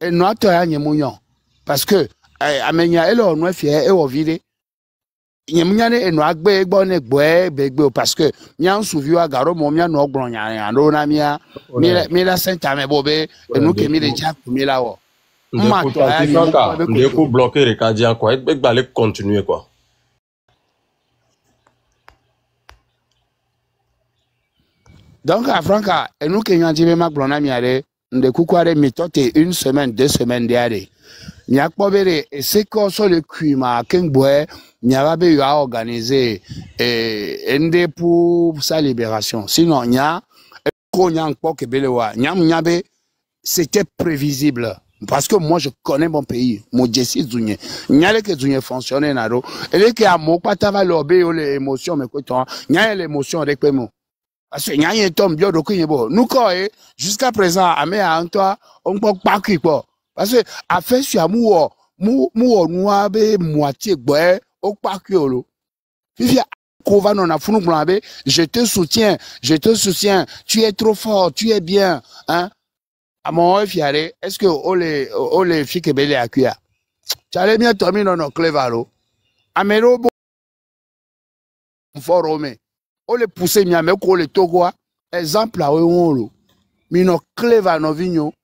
Et nous toi nyemouyon parce que amenya elo no fie e wo vide. Nyemnyane eno agbe egbo ne gbe begbe parce que mia nsuvi wa garo mo mia no ogbron nya ro na mia mi la senta me bobe enu ke mi le ja ku mi la wo ma to ya ni ko bloquer le cardiaque quoi et gba le continuer quoi. Donc à Franca enu ke nya jibe ma gbron na mi are nde kukware mi tote 1 semaine 2 semaines derrière. Ni akpobere et c'est quoi sur le cuima kengboe ni arabe yo a organisé ende pour sa libération sinon nya ko nya nkpo kebelewa nya nyabe c'était prévisible Parce que moi, je connais mon pays. Mon Jessie Zougne. Nyale que Zougne fonctionne, naro. Et que à mon pas t'ava l'obé ou les émotions, mais quoi, nyale l'émotion avec moi. Parce que nyale tombe bien, donc, nous, quoi, jusqu'à présent, à mes à toi, on peut pas qui, quoi. Parce que, à fait, sur amour, noir, moitié, boy, au pas qui, lo. Fifi, je te soutiens, tu es trop fort, tu es bien, hein. À mon fiaré, est-ce que les filles qui belé à cuire? Tu allais bien tomber dans nos clévalo. Amero, fort romé. On les pousser, mais on les togo, exemple à eux, mino clévano vigno.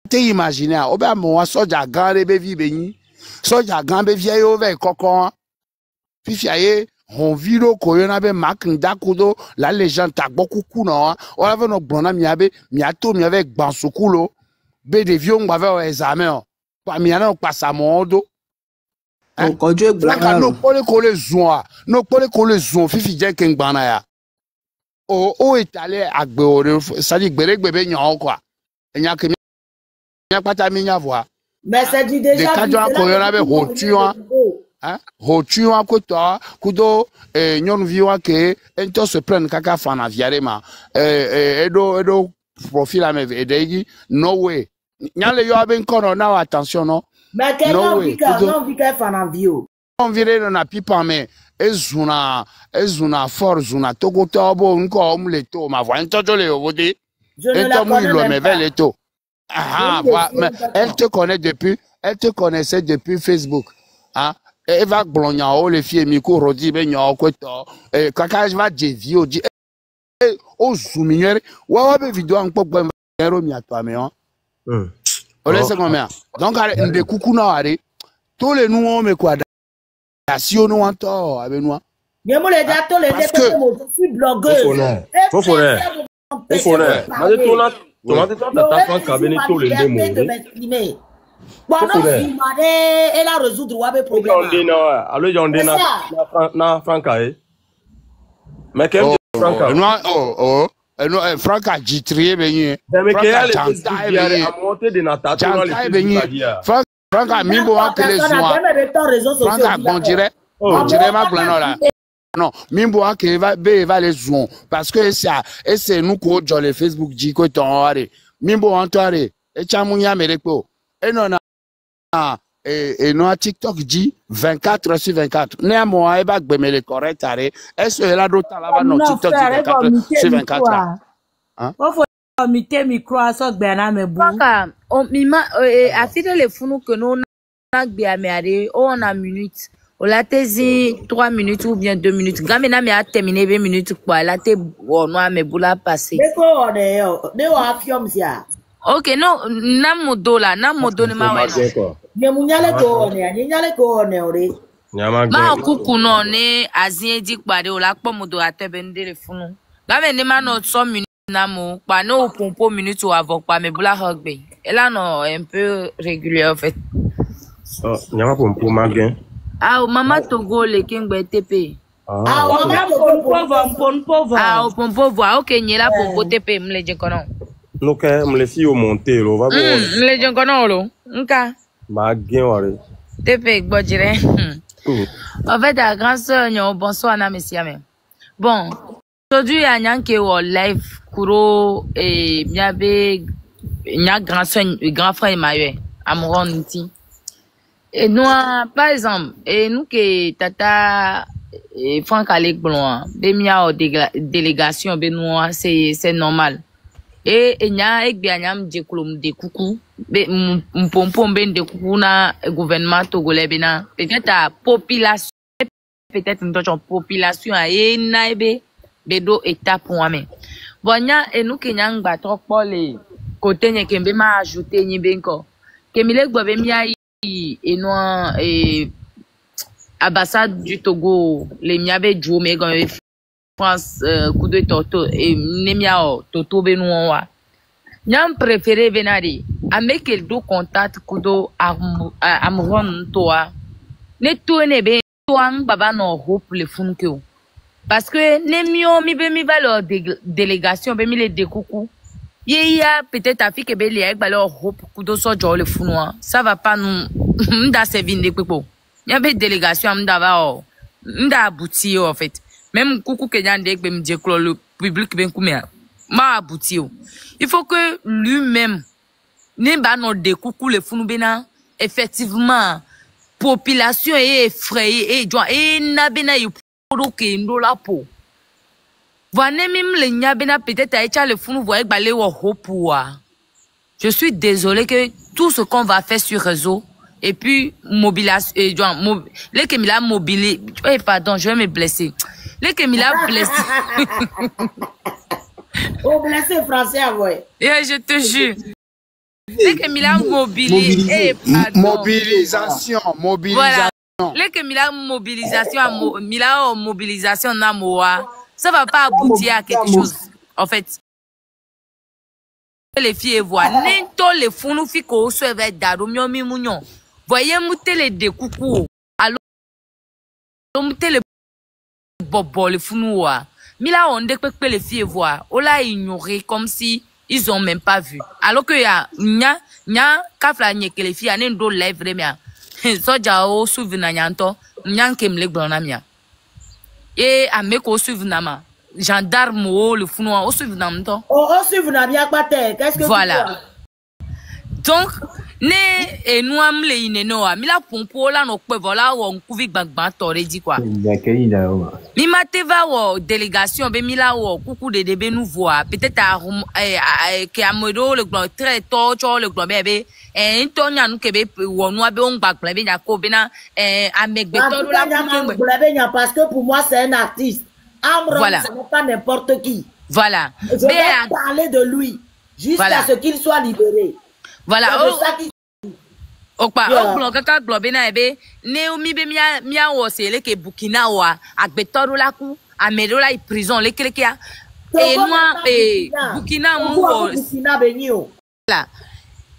Te imaginer, oba moi, soja grande bévi béni, soja grande vieille over cocon, fifiaye. On viro koyonabe maknda kudo la légende ta beaucoup kuno on avait no blona miabe miato miave gbansukulo be de vion bave examen pa miana pa samondo ko je blaka no pole ko le zon fifi je ken gbana ya o etale agbe ore sadi gbere nyan quoi enya ke nya pata mi nya voix mais c'est du déjà de kadwa koyonabe ho tuan hein hotu an koto kudo nyon viwa ke ento se prenne kaka fana viarema edo profil ame edegi no way nyale yo aben kono na attention no mais que non vika fana vio on vire na pipa me ezuna for zuna togo tobo nko omleto ma voix ento le obodi ento mu lo me veleto ah mais elle te connaissait depuis Facebook hein. Eva Glonia, les filles, Miko, Rodi, Benyo, Kweto, Kaka, je vais dire, Odi, oh, Zouminière, Wawabe vidéo en pop, Romi à toi, mais on laisse combien. Donc, des coucou, non, allez, tous les nous, mais quoi, si on nous entend, avec nous. Mais moi, les gars, tous les je suis blogueuse. Faut Pendant elle a résoudre le problème. Non, Franca. Mais quel Franca? Franca Gitrie benye. Franca mimbo wa tele zwa. Franca on dirait ma glanola. Non, mimbo wa ke va les zwa parce que ça et c'est nous ko dans le Facebook dit ko ton are. Mimbo wa toare e chamunya mereko. Et non et non TikTok dit 24 sur 24. Néanmoins, il va gagner les corrects. Est-ce que là d'autres là non TikTok dit 24 sur 24 là? Hein? Faut muter micro à ça ben mais bon. On mima a fait les fous que nous na bien mais on a minute. On l'a tesi 3 minutes ou bien 2 minutes. Gamena mais a terminé 20 minutes quoi. Là t'es bon noir mais boula passé. Mais quoi on est on affirme ça. Ok, non, namodo ni mawe. Nyamanyale ko one ore. Ma kuku no ne azien di pade o la po modo atebende le funu. Game ni ma no 100 minutes namo, pa no pompo minutes ou avant pa me bula hogbe. Et là non un peu régulier en fait. Oh, nyama pompo magen. Ah, mama Togo le kingbe TP. Ah, pompo. Ah, pompo, ok, nyela pompo TP mle je kono. Donc, me les filles au monté, là, va voir. Les gens connaissent, nka. Ma bien, ouais. T'es bodjire. En fait, la grande sœur, bonsoir, na messia même. Bon, aujourd'hui, il y a un qui est au live, kuro, et miabe, nya grand sœur, grand frère maye, amoureux niti. Et nous, par exemple, et nous que tata, et Franck Alec Blanc, bemia au délégation, benoît, c'est normal. Et nya ek bianyam de kulum de coucou be mpompom ben de coucou na gouvernement togolais bena peut-être à population peut-être une population a naebe bedo étape pour moi bon nya et nous kenya ngba trop pour les côté nya kembe ma ajouter nyi benko kemile gbo be mia et non et ambassade du Togo les miabe djou me France coup de toto et nemiao toto benouwa nyam préféré venari avec quel do contact kudo amron toi ne to ne be toang baba no hope le funke parce que nemio mi be mi va leur délégation be mi les découcou Il y a peut-être ta fille qui est belle, elle va leur hope kudo so jo le funwa. Ça va pas nous m'da servir de pepo. Il y a une délégation m'da va m'da abouti en fait. Même coucou que y'en dek me dire que le public ben combien m'a abouti. Il faut que lui-même ne ba non de coucou le funu bena effectivement population est effrayée et na bena y pour que ndo la po. Je suis désolé que tout ce qu'on va faire sur réseau et puis les que mila mobilisé, pardon, je vais me blesser. Les que mila blessé. Oh, blessé français, ouais. Je te jure. Les que mila mobilisé. Mobilisation. Voilà. Les que mila mobilisation na moa. Ça va pas aboutir à quelque chose. En fait, les filles voient. N'ento les fous nous filles qu'on se fait d'ado miomi mounion. Voyez mouter les découcous. Alors, mouter les bobo les fous nous voient. Mais là, on dit que les filles voient. On l'a ignoré comme si ils ont même pas vu. Alors que ya kafla nye que les filles anen do live remia. So jao souvenir nyanto nyankem le blonamia. Et à mes co souvenama gendarme le founoir au souvenam to au souvenam ya kwate qu'est-ce que voilà donc ne noam le ineno mi la pompo la no pe voilà on couvi gbagba tore di quoi mi mateva wo délégation be mi la wo coucou de debe nous voir peut-être que amodo le grand très torture le grand bébé Tonya nous kebe wonu abe on gbagba be nya ko be na amegbe to la parce que pour moi c'est un artiste. Amron, voilà. Ce n'est pas n'importe qui. Voilà. Je vais parler de lui jusqu'à ce qu'il soit libéré. Voilà. Okpa oklo kaka globe na ebe ne omi be mia wo se le ke Burkina wa agbetoro la ku amedo la prison le krekia et moi Burkina mu Burkina benio. Voilà.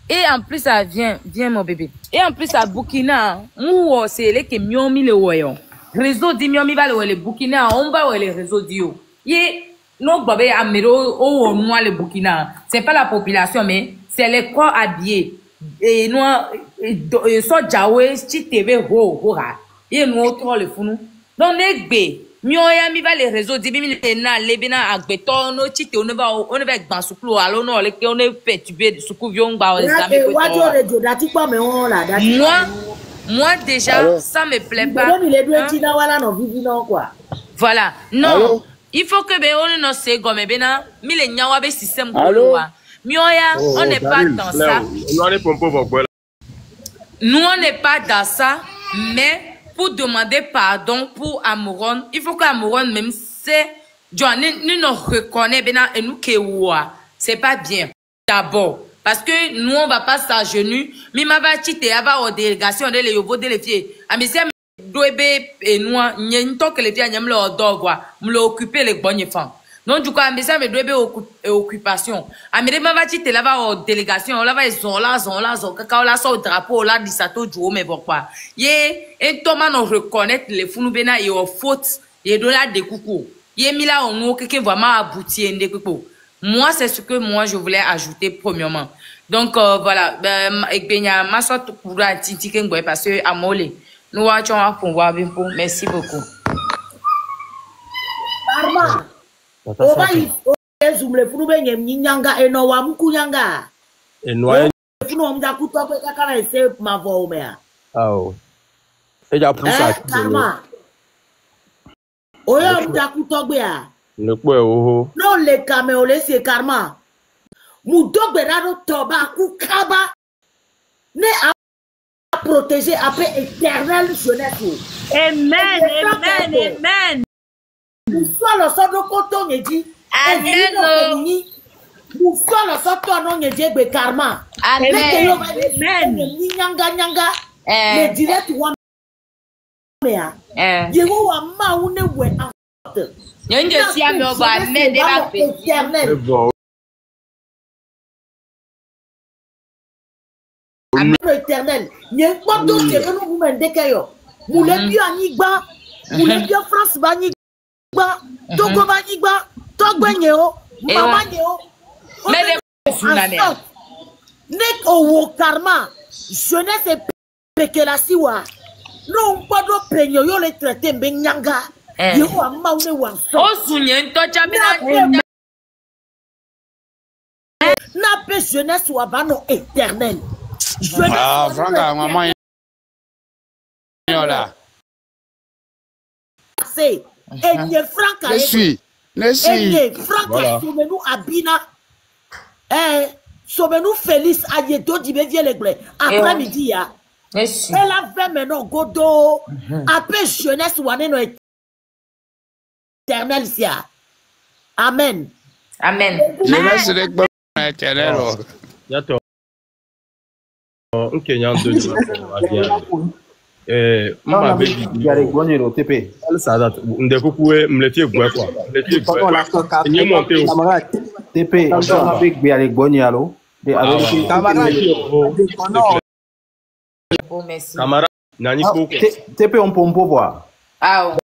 Et en plus ça vient mon bébé. Et en plus à Burkina mu wo se le ke miomi le woyon. Réseau di miomi va le Burkina on va le réseau dio. Ye no globe amedo o moi le Burkina. C'est pas la population mais c'est les corps habillés. Et nous so jawe chi tv ho ha et nous trop le funu donc negbe mioya mi va les réseaux di mi na lebina agbeto no chi te on va gban suklu alo no le ke on est perturbé suklu vion gba examen moi déjà ça me plaît pas voilà non il faut que be on no se gomme bena mi le nyawa be système ko Mioya, on n'est pas dans ça. Nous, on n'est pas dans ça, mais pour demander pardon pour Amouron, il faut qu'Amouron même c'est, nous nous reconnaît bien et nous qui c'est pas bien. D'abord, parce que nous on va pas s'agenouiller, mais ma va chiter avoir une délégation de les yobo de les filles. Mais c'est doebe et nous, n'y que les filles n'aiment leur dogwa, me occuper les bonnes femmes. Non, du coup, ça me doit occupation. Amérique va chiter là-bas en délégation, là-bas ils sont là, quand là sort drapeau, là, dit ça tout jour, mais pourquoi? Yé, et Thomas nous reconnaître les founubena et aux fautes, et de là des coucou. Yé, mis là, on quelqu'un vraiment abouti, des coucou. Moi, c'est ce que moi, je voulais ajouter premièrement. Donc, voilà, et bien, ma sorte pour la titi parce que à mollet. Nous, on pour voir bien pour. Merci beaucoup. Arma. Oba izumle funu benye mnyanga eno wa mkunyanga enwa funu omja kutoka kakana ese mavo umea oh eja pusa kama oya omja kutogbe a lepo oho no le kame ole se karma mudogbe rado toba kukaba ne a protéger après éternel jeunesse. Amen. Soit le sort de coton et dit Amen. Nous sommes le sort de non et karma. Amen. Nyanga. Le direct one. Diego wa ma une we out. Yenge si ami oba me de ba éternel. Amen éternel. Nye koto te que nous mendekayo. Moule bio anigba. Moule bio France ba ni Togo ba ni gba, Togbe nye o, mama nye o. Nek owo karma. Jeunesse et pekela siwa. Non pas do penyo yo le traité mbenyanga. Yo amma une wanso. O sunye ntocha bina. Na pe jeunesse ou abano éternel. Ah, Franca, maman. Là. C'est et Franca. Je suis. Franca, soumenu abina. Soumenu Félix Ayedo Dibevie les blés. Après-midi, ya. Elle a fait maintenant Godo. Après jeunesse ou ané no éternel, sia. Amen. Amen. Jeunesse éternel. D'accord. Ok, il y a un deuxième. Mama baby yare gonye ro tepe ça date ndeko kuwe mletie gwe kwa mletie gwe ni monte o camarade tepe mama baby yare gonye alo de avec camarade bon merci camarade nani ko tepe on pompo bois ah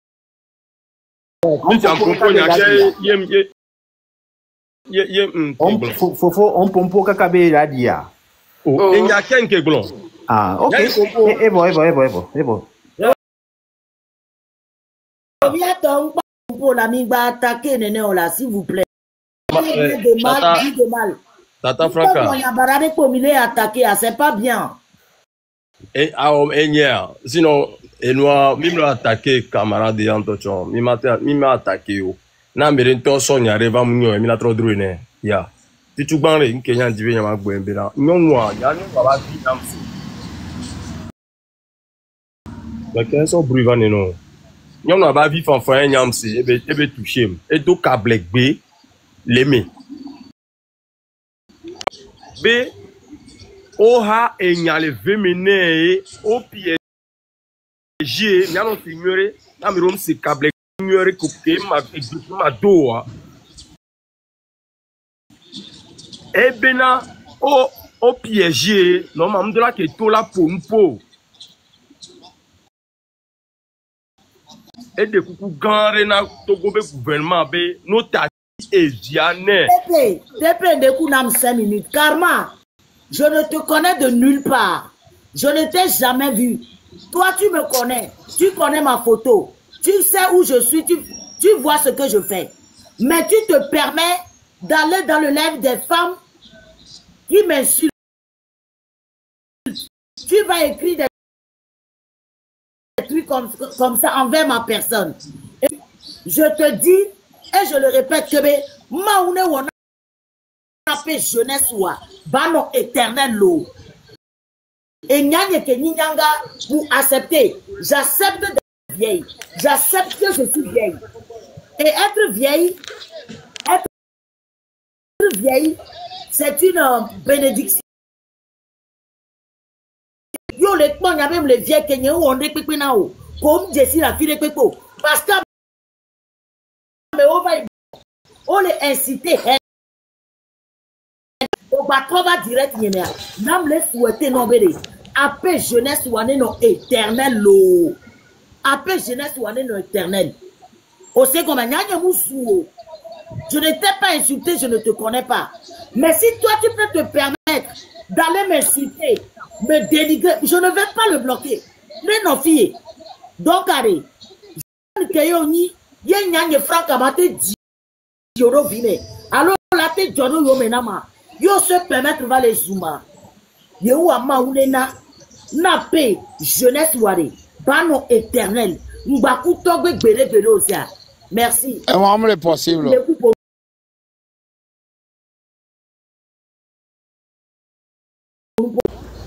on pompo nya ke fofo on pompo kakabe radia o enya kenke glon. Ah, ok. Et bon. Pour l'ami va attaquer Néné là, s'il vous plaît. De mal. Tata Franca. Il y a baradé pour m'y attaquer, c'est pas bien. Et sinon, et nous, même attaqué camarade de Antochon, m'a attaqué. Na mérite son y arrive à m'y m'a trop drôle. Ya. Si tu bandes une Kenyan divine ma gwembera. Non, ya ne va pas dire mais sont brûlants non. Nous n'avons pas vu fanfare nyamsi ebe touché et do câble B l'aimer. B oha enyale vemene o piège nyano signore na mirom se câble signore coupé ma doa. Ebena o piège non mam de la que to la pompo. Et de coucou na Togo gouvernement be nota et Diane. Dépend de coup nam 5 minutes. Karma, je ne te connais de nulle part. Je ne t'ai jamais vu. Toi, tu me connais. Tu connais ma photo. Tu sais où je suis. Tu vois ce que je fais. Mais tu te permets d'aller dans le live des femmes qui m'insultent. Tu vas écrire des trucs comme ça envers ma personne. Et je te dis, et je le répète, que maoune wana appelle jeunesse wa bano éternel l'eau. Et nyanye ke nyanga pour accepter. J'accepte d'être vieille. J'accepte que je suis vieille. Et être vieille, c'est une bénédiction. Yo les gens y a même les vieilles Kenyans où on est pépé nao comme Jessie la fille de pépo parce que mais on les inciter on va trouver direct yénéa nam les souhaiter non bébé après jeunesse ou année non éternel lo après jeunesse ou année non éternel on sait comment nyanya moussou je ne t'ai pas insulté, je ne te connais pas mais si toi tu peux te permettre d'aller m'insulter, me dénigrer, je ne vais pas le bloquer. Mais non, fille. Donc, allez. Alors, la tête de Jono Yomenama, yo se permettre va les zooma. Yo ama oulena, na paix, jeunesse ouare, bano éternel, mbaku togbe bele bele osia. Merci. Et moi, c'est possible.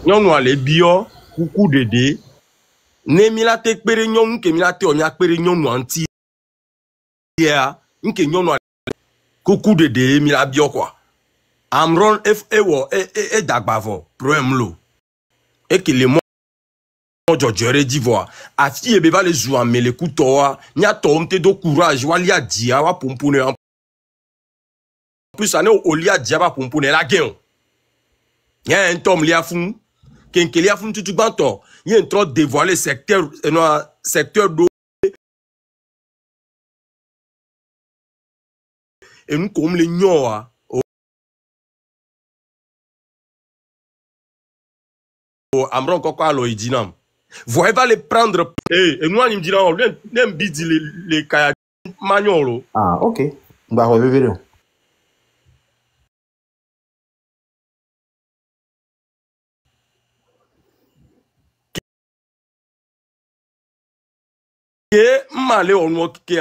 Nyɔnu ale bio kuku dede ne mi la te kpere nyɔnu ke mi la te o mi akpere nyɔnu anti ya nke nyɔnu ale kuku dede mi la bio quoi amron e dagbavo problème lo e ke le mo jojere d'Ivoire ati e be va le jou amele kutoa nya to mte do courage wali adia wa pompone en plus ane o li adia ba pompone la gen y a un tom li afun Kenkeli a fun tutu banto, il y a un trop dévoilé secteur d'eau. Et nous comme les gnoa, Amron Koko alo idinam. Voyez pas les prendre. Et nous, on me dit, on aime bien les kayaks magnolo. Ah, ok. Bah, revenez. Et malé au noir qui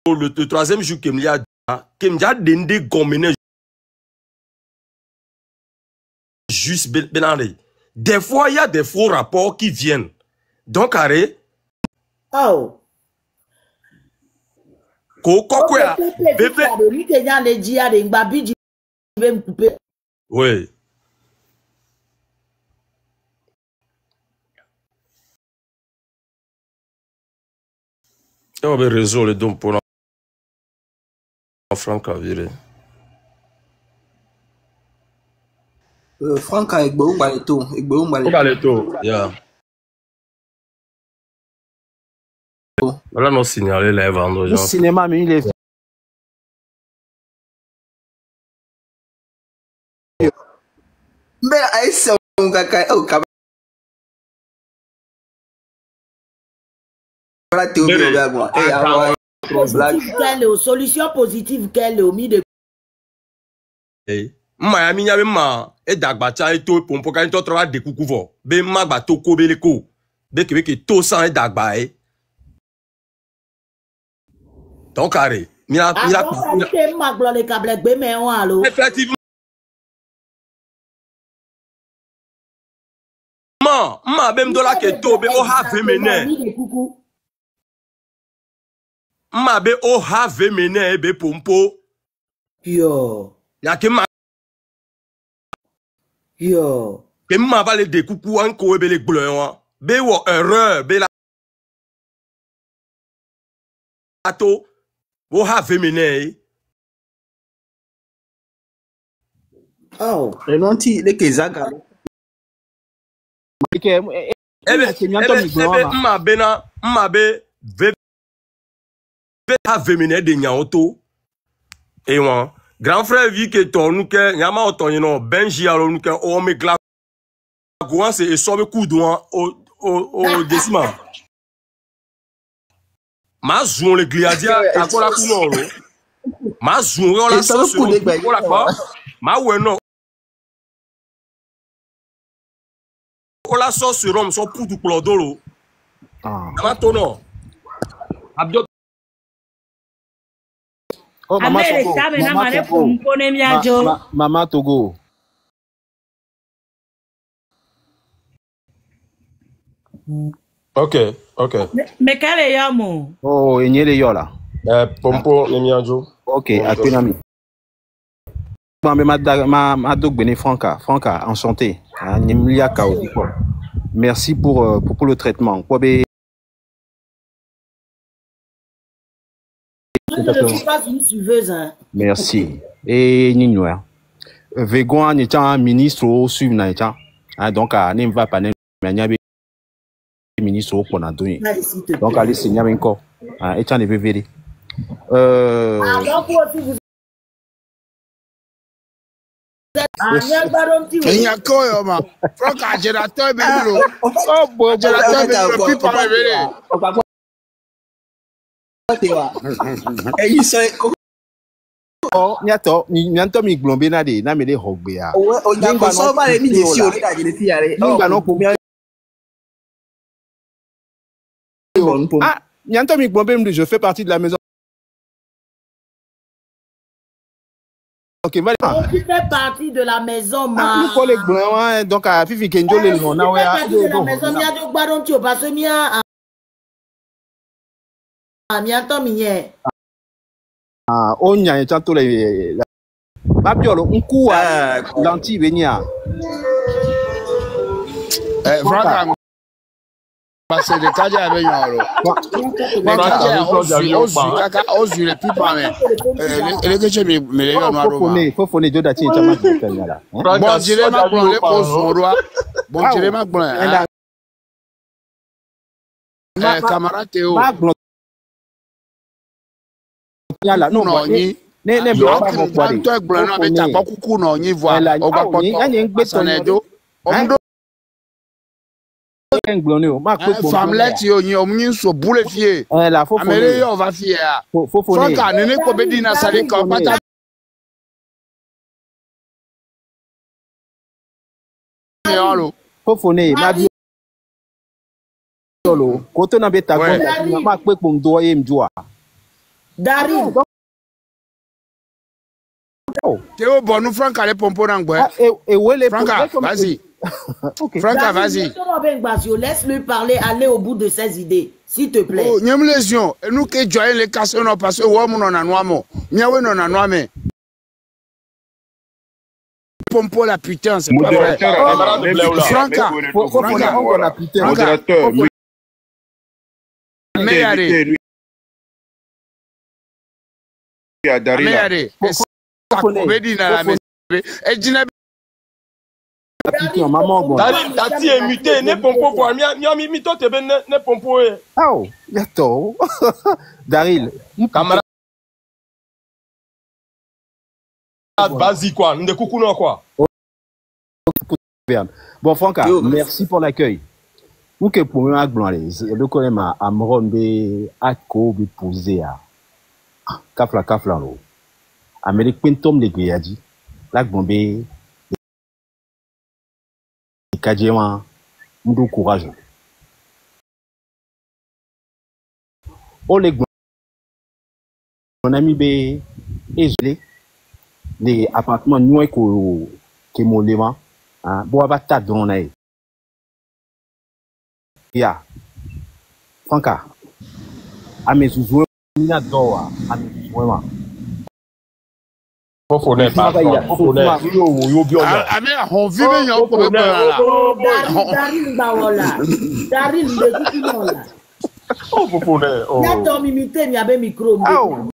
le troisième jour qu'il me a dendé gommene juste benandé. Des fois, il y a des faux rapports qui viennent. Donc, arrête. Oh. Quoi? Oui. On va résoudre le don pour la Franck à virer. Franck avec Beau Baleto. Yeah. Voilà nos signalés les vendeurs. Le cinéma, mais il est. Mais là, c'est un caca. Oh, caca. Solution positive qu'elle est mis de Miami y avait ma et dagbacha et to pompo quand tu travailles de coucouvo be magba to ko beleko be que to sans et dagba donc carré effectivement ma même de la que to be o have mené ma be o have mené be pompo yo ya ke ma yo ke ma va le de coucou en ko be le bleu be wo erreur be la ato wo have mené oh et non ti le kezaga ma be have mené de nyaoto et moi grand frère vi que ton nous que nyama otonyi no benji alo nous que o me gla goan c'est so be kudoan o desima ma zoon le gliadia akola ku no ro ma zoon o la so sur o la quoi ma we no o la so sur homme so pour du plodolo ah ma tono abio. Oh, Maman Togo. Ok. Mais quel est yamo? Oh, il y a les yola. Pompo, Nemianjo. Ok, à ton ami. Ma dog Bene Franca, enchanté. Merci pour le traitement. Je ne suis pas une suiveuse. Hein. Merci. Et Ninoua. Végon est un ministre au sud. Donc, il ne va pas être ministre au Ponadoni. Donc, allez, signer encore. Et tu en es véré. Donc, aussi, vous il y a quoi, ma Franck, j'ai la tête, mais oh, bon, j'ai la tête, mais plus pas révéler. Oh, nyato, nyanto mi glombe na de na me de hogbe ya. O ya ko so ba le mi de si o le ka je le ti are. Ngba no po. Ah, nyanto mi glombe me je fais partie de la maison. OK, va. Tu fais partie de la maison ma. Nous collègues blanc donc à Fifi Kenjo le non na wa. Tu fais partie de la maison mi a do gbaron ti o parce mi a nyanto mi yen. Ah, on y a un temps les Babiolo, un coup à l'anti venia. Franck, parce que le cas avec Yoro. Ozu le plus pas mais. Le que je me le noir. Faut fournir de dati chama de Kenya. Bon, je ma bon le pose mon roi. Bon, je ma bon. Camarade Théo. Non, ne blo ba mo kwari to egbo na be ta kuku no yin vo o gba poto sanedo o mdo englo ni o ma pe po famlet yo yin o yin so bule fie la fofo amere yo va fie a fofo ni ka ni ko be di na sare ka pata fofo ni ma bi lo ko to na be ta ko ma pe po ndo ye mjua Daryl Théo Bonou, Franck, allez pompo dans le Franck, vas-y. Okay. Franck, vas-y. Laisse-le parler, aller au bout de ses idées, s'il te plaît. Oh, nous lésions. Et nous qui joignons les cassons, parce que nous on a noamé. Miawe non a noamé. Pompo la putain, c'est pas vrai. Franck, on a putain. Modérateur. Mais allez. Tati est muté, ne pompo pour mi mito te ben ne pompo. Oh, yato. Daryl, camarade basique quoi, ne coucou non quoi. Bon Franck, merci pour l'accueil. Ou que pour moi le collègue Amron be akko be poser à Kafla lo. Amérique Pintom les Guyadi, la Bombay, les Kadjewan, Moudo courage. Oh les mon ami B, isolé, les appartements noués qui m'ont levé, hein, bois ta donné. Ya, Franca, à mes sous-joueurs, il a d'or, à mes vraiment. Fofo ne pa fofo ne yo bi ona ame hon vive yan ko be la Daryl bawola Daryl de kunola oh fofo ne oh ya to mimité mi abe micro bon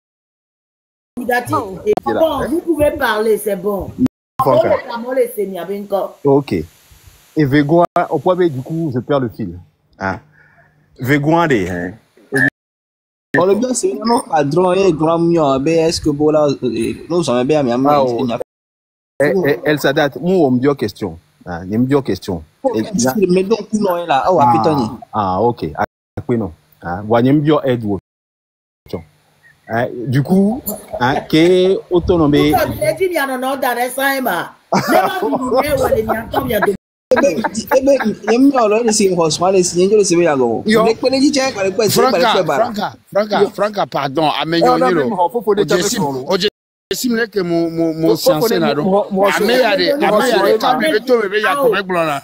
vous pouvez parler c'est bon OK et Vegoin au point B du coup je perds le fil hein Vegoin des hein on le bien c'est un padron et grand mieux est-ce que bola nous on bien elle s'adapte moi on me dit question ah il me dit question mais donc non là oh apitoni ah OK après non ah voyez me dire Edward du coup hein que autonome il y a non dans les saima Franca, pardon, Simle que mon science na do ameyare bébé ya ko meglona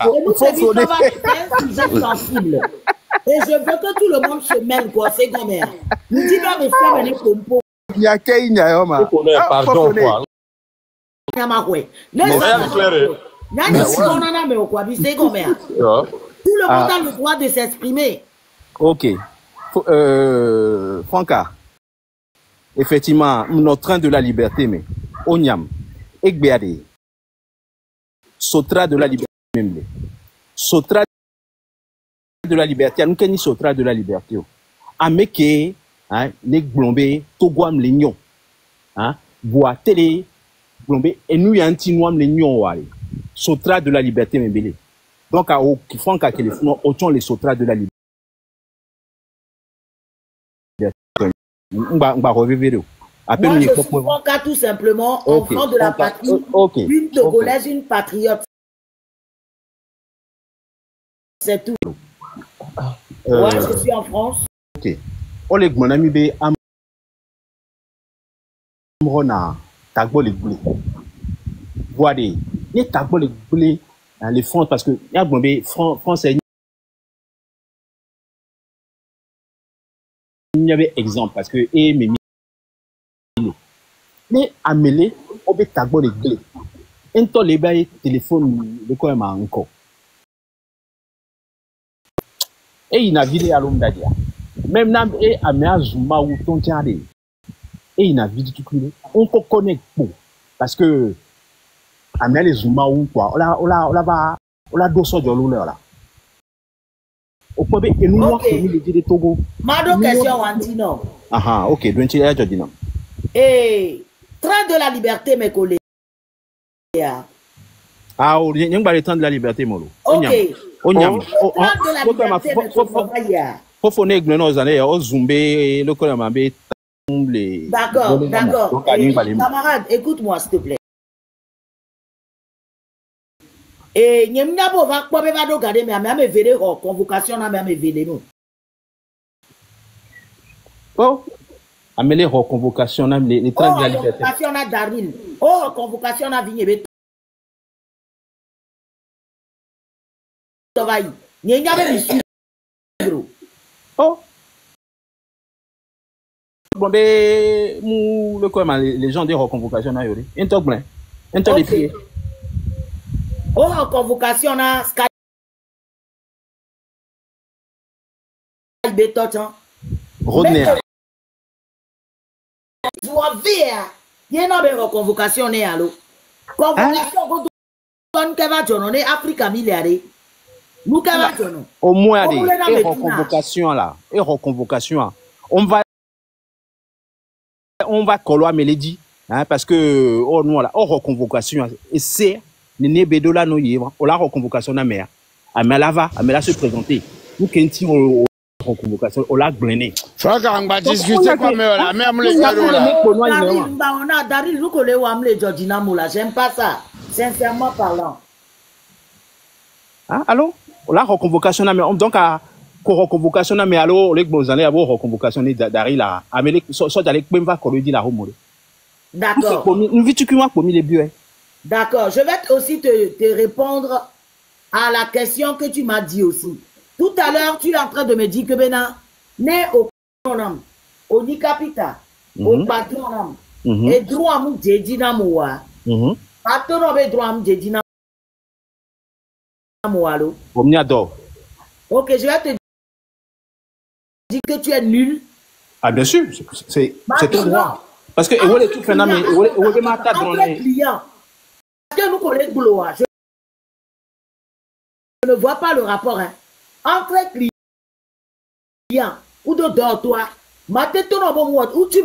et je veux que tout le monde se mêle quoi c'est comme ça nous dit pas me faire venir pompo il y a Kenya yoma pardon quoi yama quoi c'est comme ça tout le monde a le droit de s'exprimer. OK Franca. Effectivement, notre train de la liberté, mais Onyam, Egbeade, Sotra de la liberté, même Sotra de la liberté, nous kenni Sotra de la liberté. Ameke, hein, les Blombe, Toguam l'Ignon, hein, bois télé, Blombe, et nous y a un petit noam l'Ignon, Sotra de la liberté, même donc, à Franca, qui les font, autant les Sotra de la liberté. Moi, je suis Franca tout simplement, enfant de la patrie, une Togolaise, une patriote. C'est tout. Moi, je suis en France. OK. Oleg, mon ami, be Amrona, Tagbo les boulets. Voyez, les Tagbo les boulets, les France, parce que, il y a des Français. Il y avait exemple parce que mais Amélie on peut tagbo les clés un temps les bails téléphone le quoi encore et il n'a vidé à l'homme d'adia même nam et amea zuma ou ton tiare et il n'a vidé tout clé on peut connecter parce que amea les zuma ou quoi on la dosso de l'honneur là au point et nous on fait les dire Togo Mado question Antino OK donc il y a Jodino eh Train de la liberté, mes collègues. Ah, il y a un train de la liberté, Molo. Ok. On y a. Train de la liberté, mes collègues. Faut qu'on ait nos années, on zoomé, le colombe, les. D'accord, d'accord. Camarade, écoute-moi, s'il te plaît. Et n'y a pas quoi me va regarder, mais me verrez en convocation, me verrez nous. Oh, amener en convocation, les trains de la liberté. Convocation à Daril. Oh, convocation à Vignébé. N'y a pas de oh. Bon, les gens disent reconvocation à Yori. Un temps plein. Un temps de pied. Oh, convocation à Sky. Rodney. Tu vois, il y a une convocation. Convocation, on va donner Afrique milliards. Au moins, les reconvocations là. Et reconvocation. On va colorer Mélodie, hein, parce que oh non là, reconvocation et c'est les bédola no yéva, on la reconvocation na mère, Amelava, Amela se présenter. Nous kenti reconvocation, on l'a glené. Frère, on va discuter comme là, même les gars là. On a Daril, nous collons à Amle Georgina Moula, j'aime pas ça, sincèrement parlant. Ah, allô, on la reconvocation na mère, donc à reconvocation na mais alors les bons années avoir reconvocation d'Ari là amélé soit d'aller même va corriger la homole. D'accord. Nous vite que moi pour les buts. D'accord, je vais aussi te répondre à la question que tu m'as dit aussi. Tout à l'heure, tu es en train de me dire que Bena né au nom au Nikapita au patron et droit mou dedina moua. Patron be droit mou dedina moalo. Omniador. OK, je vais te dire que tu es nul. Ah bien sûr, c'est ton droit. Parce que où est tout phénomène, où est ma table dans les clients. Parce que nous collègues boulot, je ne vois pas le rapport hein. Entre clients ou de toi, ma tête tourne en bon mode où tu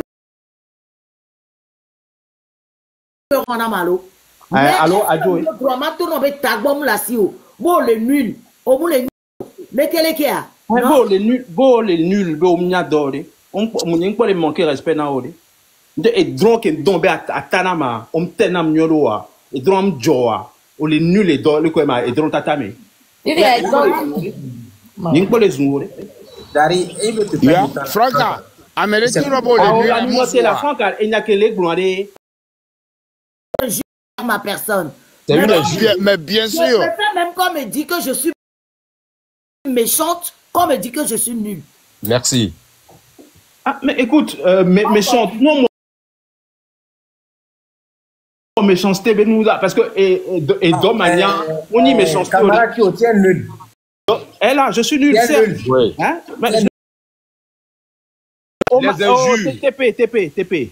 me rends à malo. Mais allô adjo. Ma tourne en bête tagbom la sio. Bon le nul, au bout les mais quel est qui a? Bon les nuls, bon m'adore. On pas les manquer respect na ode. Et donc dombe à tanama, on tenam nyoloa, et drum joa, ou les nuls et le quoi et drum tatame. Ning pas les zoure. Dari, il veut te faire Franca, Amérique robot c'est la Franca, il n'y a que les gloirés. Ma personne. Mais bien sûr. Je préfère même qu'on me dit que je suis méchante, qu'on me dit que je suis nulle. Merci. Ah, mais écoute, méchante, non, moi. Méchanceté, Benouda, parce que, et Domania, on dit méchanceté. Camarade qui obtient nul. Et là, je suis nul, certes. Oui. Hein? TP,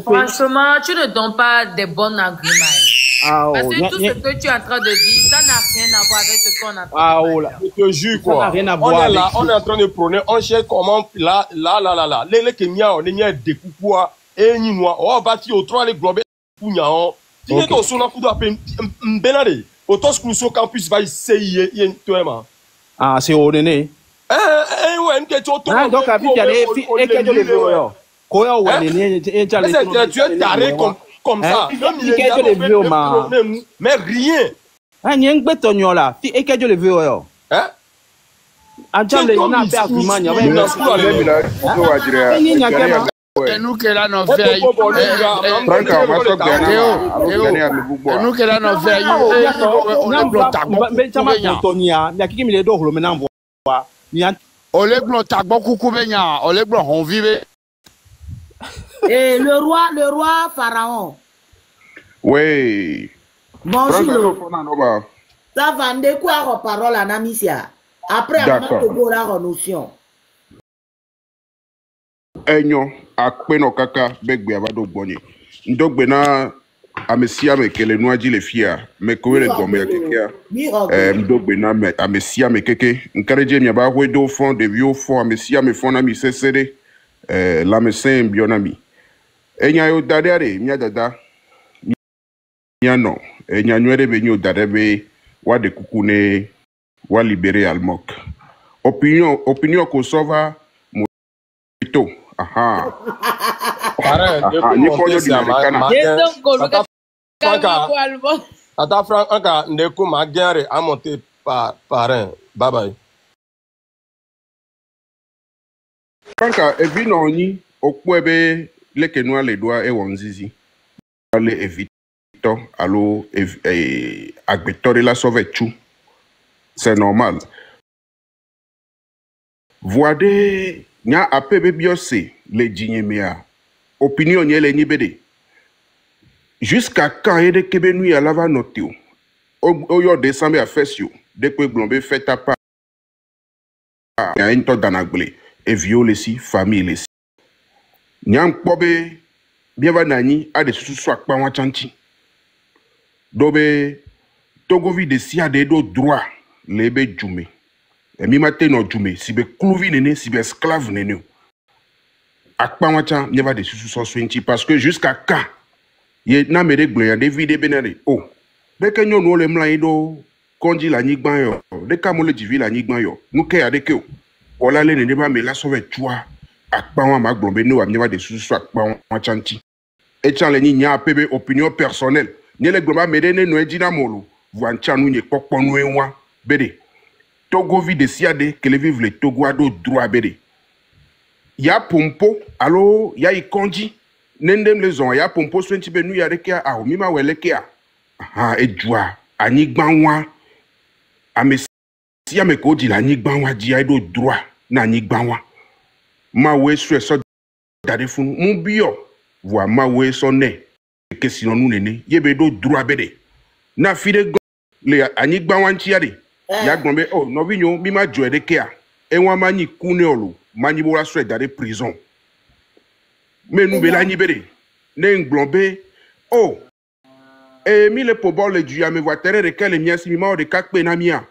franchement, tu ne donnes pas des bons arguments. Parce que tout ce que tu es en train de dire, ça n'a rien à voir avec ce qu'on a fait. Ah, oh là, je te jure quoi. On est là, on est en train de prôner, on cherche comment, là. Les Kenyans, les Kenyans découpent, et Ninois, on va au 3 les globes, Pougnao. Tu n'es pas au son coup d'appel, Benade. Au tos que nous campus va essayer, toi, ah, c'est au néné. Ouais, donc, à vite, aller, et qu'est-ce que les vieux, quoi, ouais, tu es taré comme ça. Mais rien. Ah, n'y a un béton là. Et qu'est-ce que les vieux, hein? On a fait argument, il y avait et nous qui là nous fait nous qui là nous fait et le roi Pharaon. Oui. Bonjour. Ça va de quoi la parole à Namisia. Après on te go la notion. Enyo akpeno kaka begbe abado gbonye ndogbe na amesia mekele nuaji le fia mekowele gombe ya kekea ndogbe na amesia mekeke nkareje mi aba hwedo fond de vieux fond amesia me fond na mi sesede la mesen biona mi enya yo dadere mia dada mia no enya nywere be nyo dadebe wa de kukune wa libérer almok opinion ko sova moto aha ni pollo di americana ata franka ndeku magiare a monté par parrain bye bye franka evino ni okpebe lekenua le doa e wonzizi ale evito alo agbetore la sauvetu c'est normal voide nya apebe biose le jinyemea opinion yele ni bede jusqu'à quand ede kebenu ya lava notio oyo décembre a fesio de que glombe fait à part ya into danagle et viole si famille si nyam pobe bienva nani a de susu akpa wa chanchi dobe togovi de sia de do droit lebe jume e mi mate no jume si be kluvi nene si be esclave nene akpa wa chan bienva de susu so swinchi parce que jusqu'à quand ye na mere gble de vide benere oh de ke nyo no le mla ido konji la nyigban yo de ka mo le jivi la nyigban yo nu ke ya de ke o ola le nene ba me la so ve tua akpa wa ma glombe no wa bienva de susu akpa wa chanchi et chan le ni nya pebe opinion personnelle ni le glomba me de ne no ejina molo voan chanu nye pokpo no enwa bede togo vi de siade que le vivre le togo ado droit bede ya pompo alo ya ikonji nendem les on ya pompo swenti be nu ya de kia a mi ma wele kia aha ejua anigbanwa amesi ame ko di la anigbanwa di aido droit na anigbanwa ma we so so dade funu mu bio voa ma we so ne ke sino nu nene yebe do droit bede na fide le anigbanwa nchiade ya gbonbe oh no vinyo mi ma jo de kia enwa mani kune olu mani bo la so dade prison mais nous bela ni bere ne nglombe oh et mi le pobol le du ya me voitere de quel mien si mi ma de kakpe na mia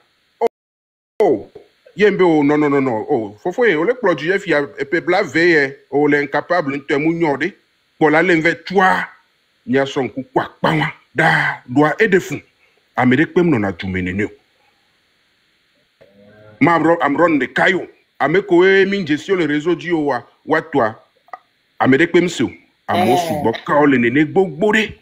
oh yembe oh non oh fofo e o le plo du ya fi e pe bla veye o le incapable nte mu nyode pour la lenve toi nya son ku kwa kpawa da doa edefu amere kpem no na jumenene ma bro am ron de kayo ameko e mi gestion le réseau du wa toi amere pemso amosu boka ole nene gbogbore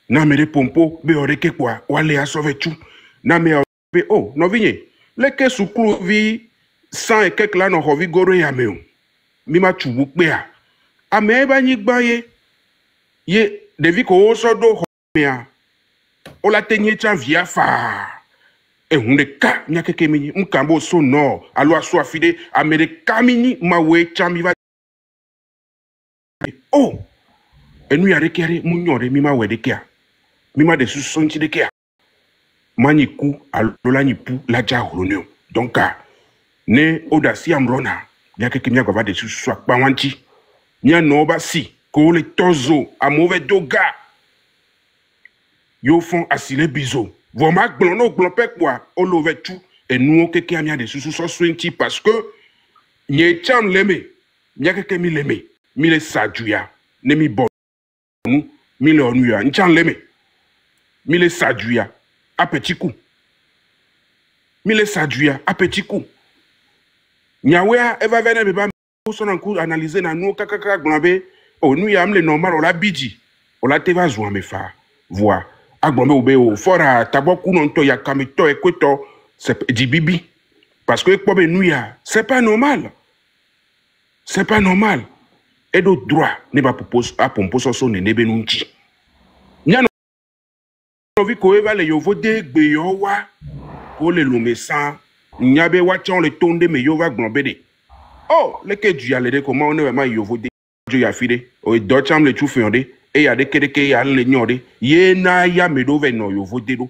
na mere pompo be oreke kwa wale asovechu na me be oh no vinye leke suklu vi 100 et quelque la no hovi gore ya me mi ma chubu pe a ame ba nyigba ye devi ko so do ho me a o la tenye cha via fa e hunde ka nya keke mi mkambo so no alo aso afide amere kamini ma we cha mi va oh enu ya rekere munyore mima wedekia mima de susonchi dekia maniku alola nyipu la ja holoneo donc ne odasi amrona ya keke mia gava de susu akpa wanchi nya no ba si ko le tozo a mauvais doga yo font asile bizo vo ma glon no glon pe kwa o lo vetu enu keke mia de susu so swinchi parce que nye cham leme mia keke mi leme mi le saduya ne mi bon mi le onuya nchan leme mi le saduya a petit coup mi le saduya a petit coup nyawea eva vene be ba so nan ku analyser na nu kakaka glambe onuya am le normal o la biji o la te va zo me fa voir agbombe obe o fora taboku non to ya kamito ekweto c'est di bibi parce que ekpo be nuya c'est pas normal et de droit ne pas propose à pomposo so ne benunchi nyano vi ko eva le yovo de gbeyowa ko le lumesa nyabe wachon le tonde me yova gbombede oh le ke du ya le de comment on ma yovo de jo ya fide o do cham le chu fiande e ya de kedeke ya le nyode ye na ya medove no yovo de do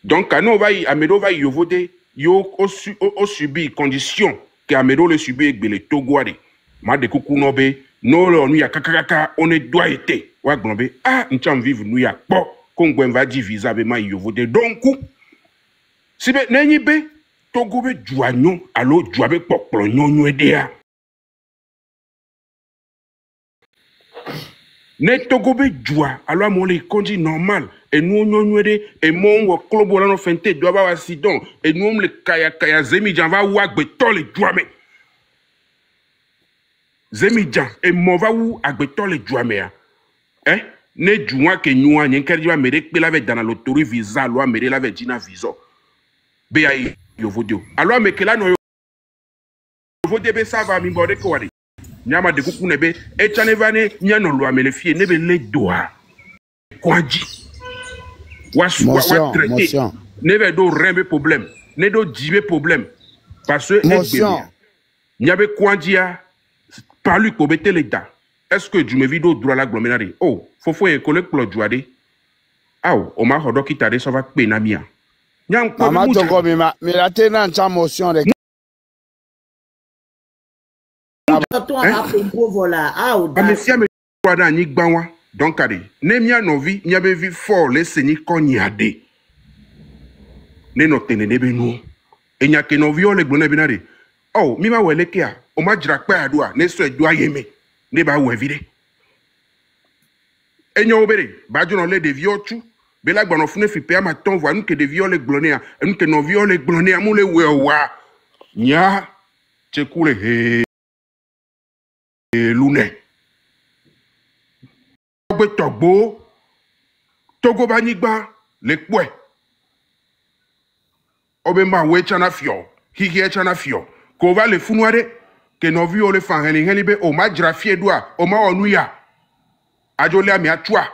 donc ano va y amedo va yovo de yo o subi condition que amedo le subi egbele togoade ma de kuku no be no le onu ya kakaka on doit été wa glombe ah ncham vivre nu ya po kongwen va di visa be ma yovo de donc sibe nenyi be togo be juanyo alo juabe poplo nyonyo edea Ne togo be joa alors mon les conduit normal et nous on et mon club là no fente doit avoir accident et nous le kaya zemi jan va wa gbe to le joa me zemi jan et mon va ou agbe to le joa me hein ne joa ke nyua nyen keri va mere pe la ve dans l'autorité visa loi mere la ve dina visa be ai yo vodio alors me ke la no yo vodio be ça va mi bode ko wadi nyama de kuku nebe echane vane nyano lo amele fie nebe le doa kwaji wa traité nebe do rembe problème ne do jibe problème parce que nyabe kwaji par lui ko bete l'état est-ce que du me vido droit la gloménari oh fofo e collègue plo juade aw o ma hodo kitade so va pe na mia nyam ko mama to ko mi la tena ncha motion de donc ne mia novi mia be vi fort les seni konyade ne no tene ne be nu enya ke novi o le gbona bi na de oh mi ma wele ke a o ma jira pa adua ne so edu ayeme ne ba we vide enya obere ba ju no le de viochu be la gbona fune fi pe ma ton voix nous que de viole gbonea nous que no viole gbonea mu le we wa nya chekule he lune ogbe togbo togo banigba le pwe obe ma we chana fio higi chana fio ko va le funuare ke no vi o le fan heli be o ma jra fie doa o ma onu ya ajo le ami atua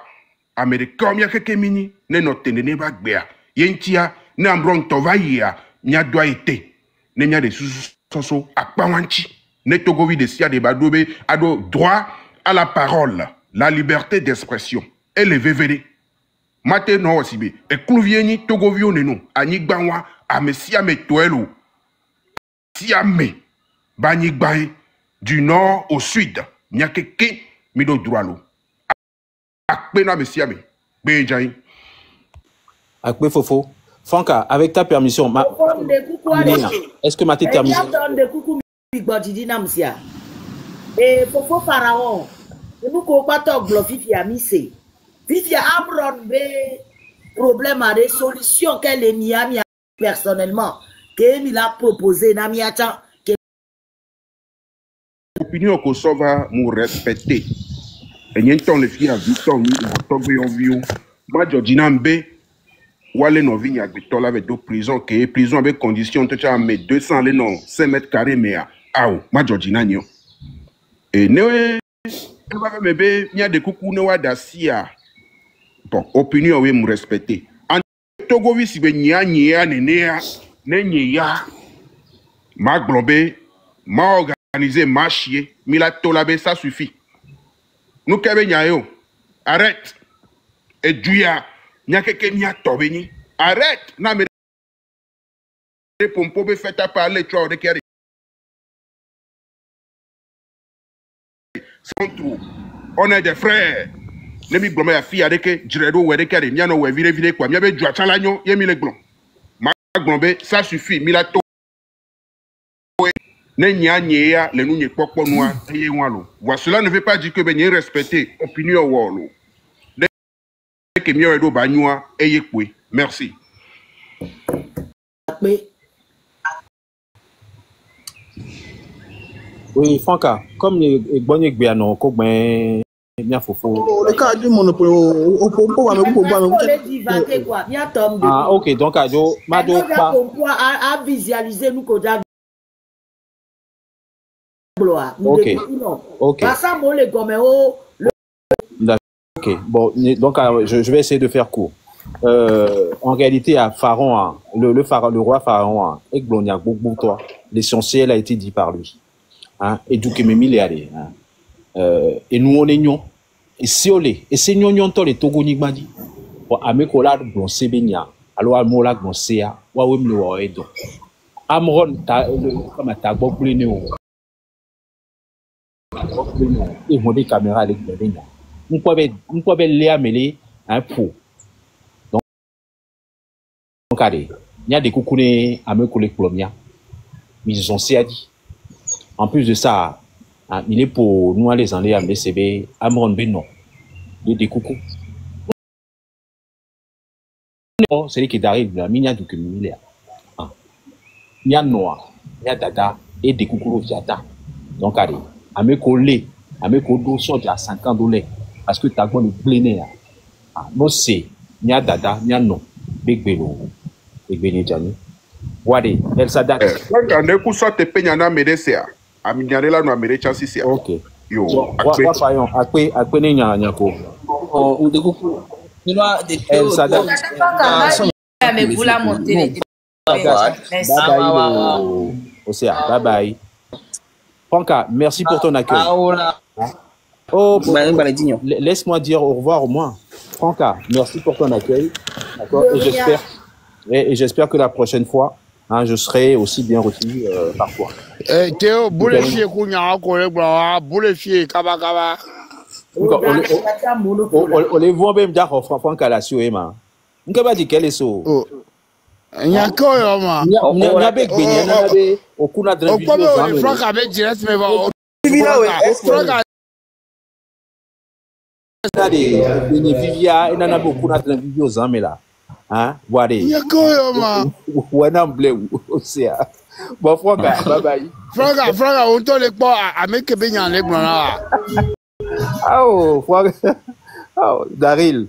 amerika mi akeke mini ne no tene ne ba gbe a yentia ne ambron to va ya nya doa ite ne nya de so akpawanchi ne togo vi de sia de badobe ado droit à la parole, la liberté d'expression et le VVD. Mate no osibe e kluvieni togo vi onenu ani gbanwa amesia metoelo siame bani gbae du nord au sud nyakeke mido droalo akpe na mesia me benjain akpe fofo Franca, avec ta permission est-ce que ma tête termine et fofo pharaon nous ko pato glo fifia mise fifia abron be problème à des solutions qu'elle est miami personnellement que il a proposé na miata que opinion ko sova mu respecter et nyenton le fia victor ni togo yon view ma Georgina mbe wale no vinya gbitola avec do prison que prison avec condition te cha me 200 le non 5 mètres carrés mais aw ma Georgina nyo et ne va me be nya de kuku ne wa dasia bon opinion we mu respecter en togo vi si be nya ne ya ne nya ma globé ma organiser ma chier mi la tolabe ça suffit nous kebe nya yo arrête et duya nya keke nya tobeni arrête na me pompo be fait parler toi de kere on est des frères. Ne mi blome ya fi adeke jiredo wedeke de miano we vire kwa miabe dua chalanyo ye mi le blom. Ma blombe ça suffit mi la to. Ne nya ya le nu nye popo noa ye walo. Voilà, cela ne veut pas dire que ben ye respecter opinion wolo. De que mi edo banyoa eye kwe. Merci. Oui, Franca, comme les bonnes béanon, comme bien fofo. Le cas du monopole, ah, ok, donc ado, mado pas. À visualiser nous qu'on a. Ok, ok. Ok, bon, donc je vais essayer de faire court. En réalité, à Pharaon, le roi Pharaon, l'essentiel a été dit par lui. Hein, et d'où que me milliards, et nous on est nion, et si on est, et c'est nion nion to les Togo nigmadi, pour amekola bon sebenya, alors amola bon sea, wa wem le wa edo, amron ta comme ta beaucoup les néo, et mon des caméras avec le benya, nous pouvons les amener un pot, donc allez, il y a des coucounés amekolé plomia, ils ont c'est dit. En plus de ça, il est pour nous les enlever à MCB, Amron Beno. de coucou. C'est lui qui arrive là, minya du cumulé. Mia noa, mia dada et des coucou viata. Donc allez, à me coller, à me coller sur à 50 $. Parce que t'as bon le plein non c'est mia dada, mia no, big belo, big benejani. Wade, elle s'adapte. Quand on écoute ça, te peine en Amédécia. A Mignarela no Amédécia si c'est. Ok. Yo, akpe ne nya nyako. Oh, de coucou. Elle s'adapte. Mais vous la montez. Bye bye. Franca, merci pour ton accueil. Oh, laisse-moi dire au revoir au moins. Franca, merci pour ton accueil. D'accord. Et j'espère que la prochaine fois, hein, je serai aussi bien reçu par toi. Théo, boule fier kounya ko boule fier kaba. On les voit même dire Franca la sur Emma. Nkaba di quel est so? Nyako yo ma. Nyabe gbenya na be okuna de vidéo za me. Franca be direct me ba. Franca na de Vivia ina na be okuna de vidéo za me la. Hein? Wade. Nyako yo ma. Wana mble osia. Bon Franca, bye bye. Franca on to le po a me ke be nyan le gbona. Oh, Franca. Oh, Daryl.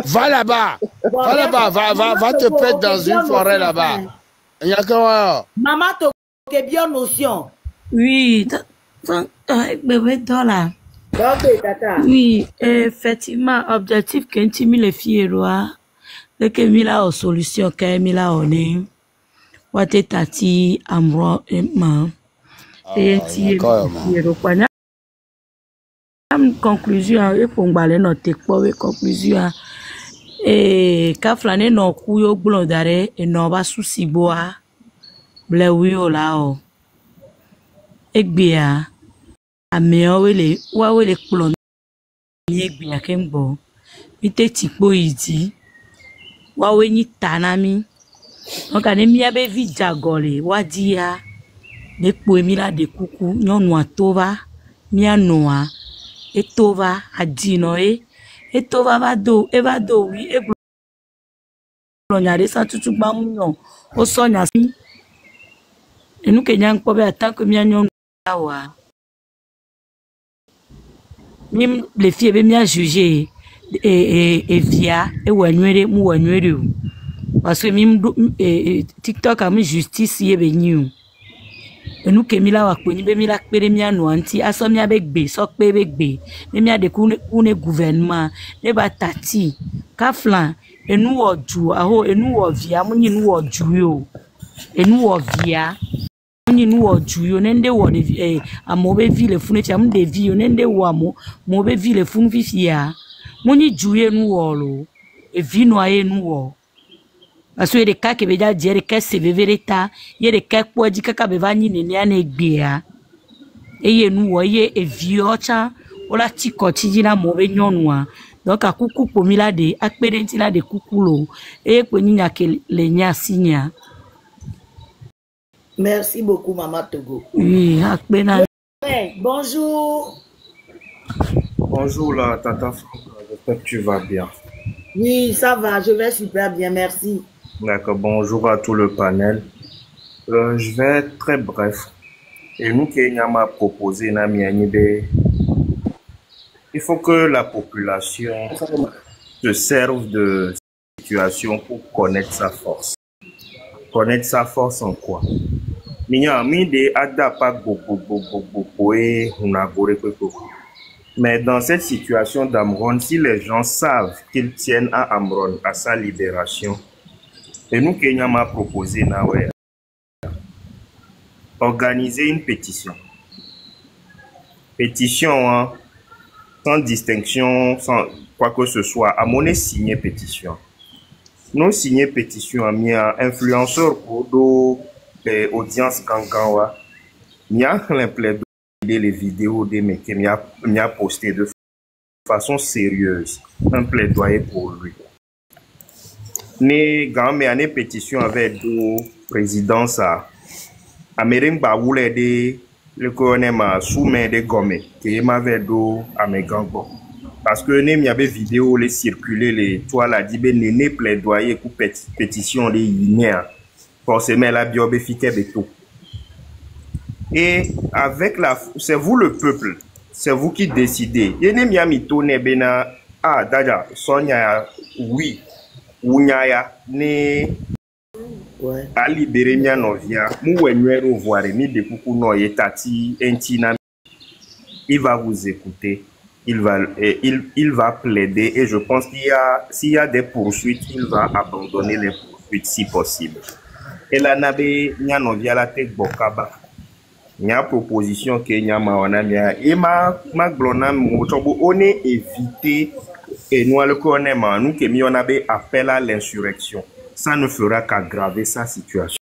Va là-bas, va te perdre dans une forêt là-bas. Il y a quoi? Maman, tu as bien notion. Oui, bébé dollar. Oui, effectivement, objectif qu'un timi les filles roi, le que mila aux solutions que mila on est, what est tati amro et ma. Et ti conclusion et pour balé notre conclusion et kaflane no kuyo blondare et no ba souci boa ble wio lao egbia ameo wele wa wele klon mi egbia kembo ite tipo idi wa we ni tanami on kane mi abe vidjagole wadia de po mi la de kuku nyonu atova mi anoa etova adino etova vado evado wi eglonyare sa tutu gbamunyo o sonya si enu kenya nko be atan ko mi anyon awa mim les filles be mi a juger et via e wanwere mu wanwere parce que mim TikTok am justice ye be nyu enu kemila wa kponi be mila kpere mi anu anti aso mi abegbe so pe begbe me mi ade kune gouvernement ne ba tati kaflan enu oju aho enu ovia munyi nu oju yo enu ovia munyi nu oju yo nende wo de amobe ville funu ti am de vi yo nende wo amo mo be ville funu fifia munyi juye nu wo lo e vi no aye nu wo. Parce que les cas qui veulent dire que c'est vérité, il y a des cas qui disent que c'est venu ni ane gbia. Et nous voyez et viocha, on la tikoti na mauvais nyonwa. Donc à coucou pour mila de, à pédenti la de coucoulo, et pour n'y a que les nya signa. Merci beaucoup Maman Togo. Oui, à pédenti. Bonjour. Bonjour la tata, j'espère que tu vas bien. Oui, ça va, je vais super bien, merci. D'accord, bonjour à tout le panel. Je vais être très bref. Et nous, Kenya m'a proposé, il faut que la population se serve de situation pour connaître sa force. Connaître sa force en quoi? Mais dans cette situation d'Amron, si les gens savent qu'ils tiennent à Amron, à sa libération, et nous, Kenya m'a proposé organiser une pétition. Pétition, hein, sans distinction, sans quoi que ce soit. À mon signer pétition. Nous signer pétition, à mi influenceur pour l'audience gangawa. Il y a un plaidoyer les vidéos des mecs qui m'a posté de façon sérieuse. Un plaidoyer pour lui. Né gamé ane pétition avec deux présidents à Amérique Baoulé de le colonel ma soumet de Gomé qui m'avait deux à mes gangos. Parce que il y avait vidéo les circuler les toi la dit ben néné plaidoyer pour pétition les guinéens. Forcément la biobe fiké beto. Et avec c'est vous le peuple, c'est vous qui décidez. Yene miami tone bena daja sonya oui unyaya ne a libéré mia novia mu wenwero voir mi de kuku no yetati entina. Il va vous écouter, il va plaider et je pense s'il y a des poursuites, il va abandonner les poursuites si possible. Et là nabe nya novia la te bokaba. Nya proposition que nya mawana mia et ma glona motobo on est évité et nous le connaissons nous que mi on avait appel à l'insurrection. Ça ne fera qu'aggraver sa situation.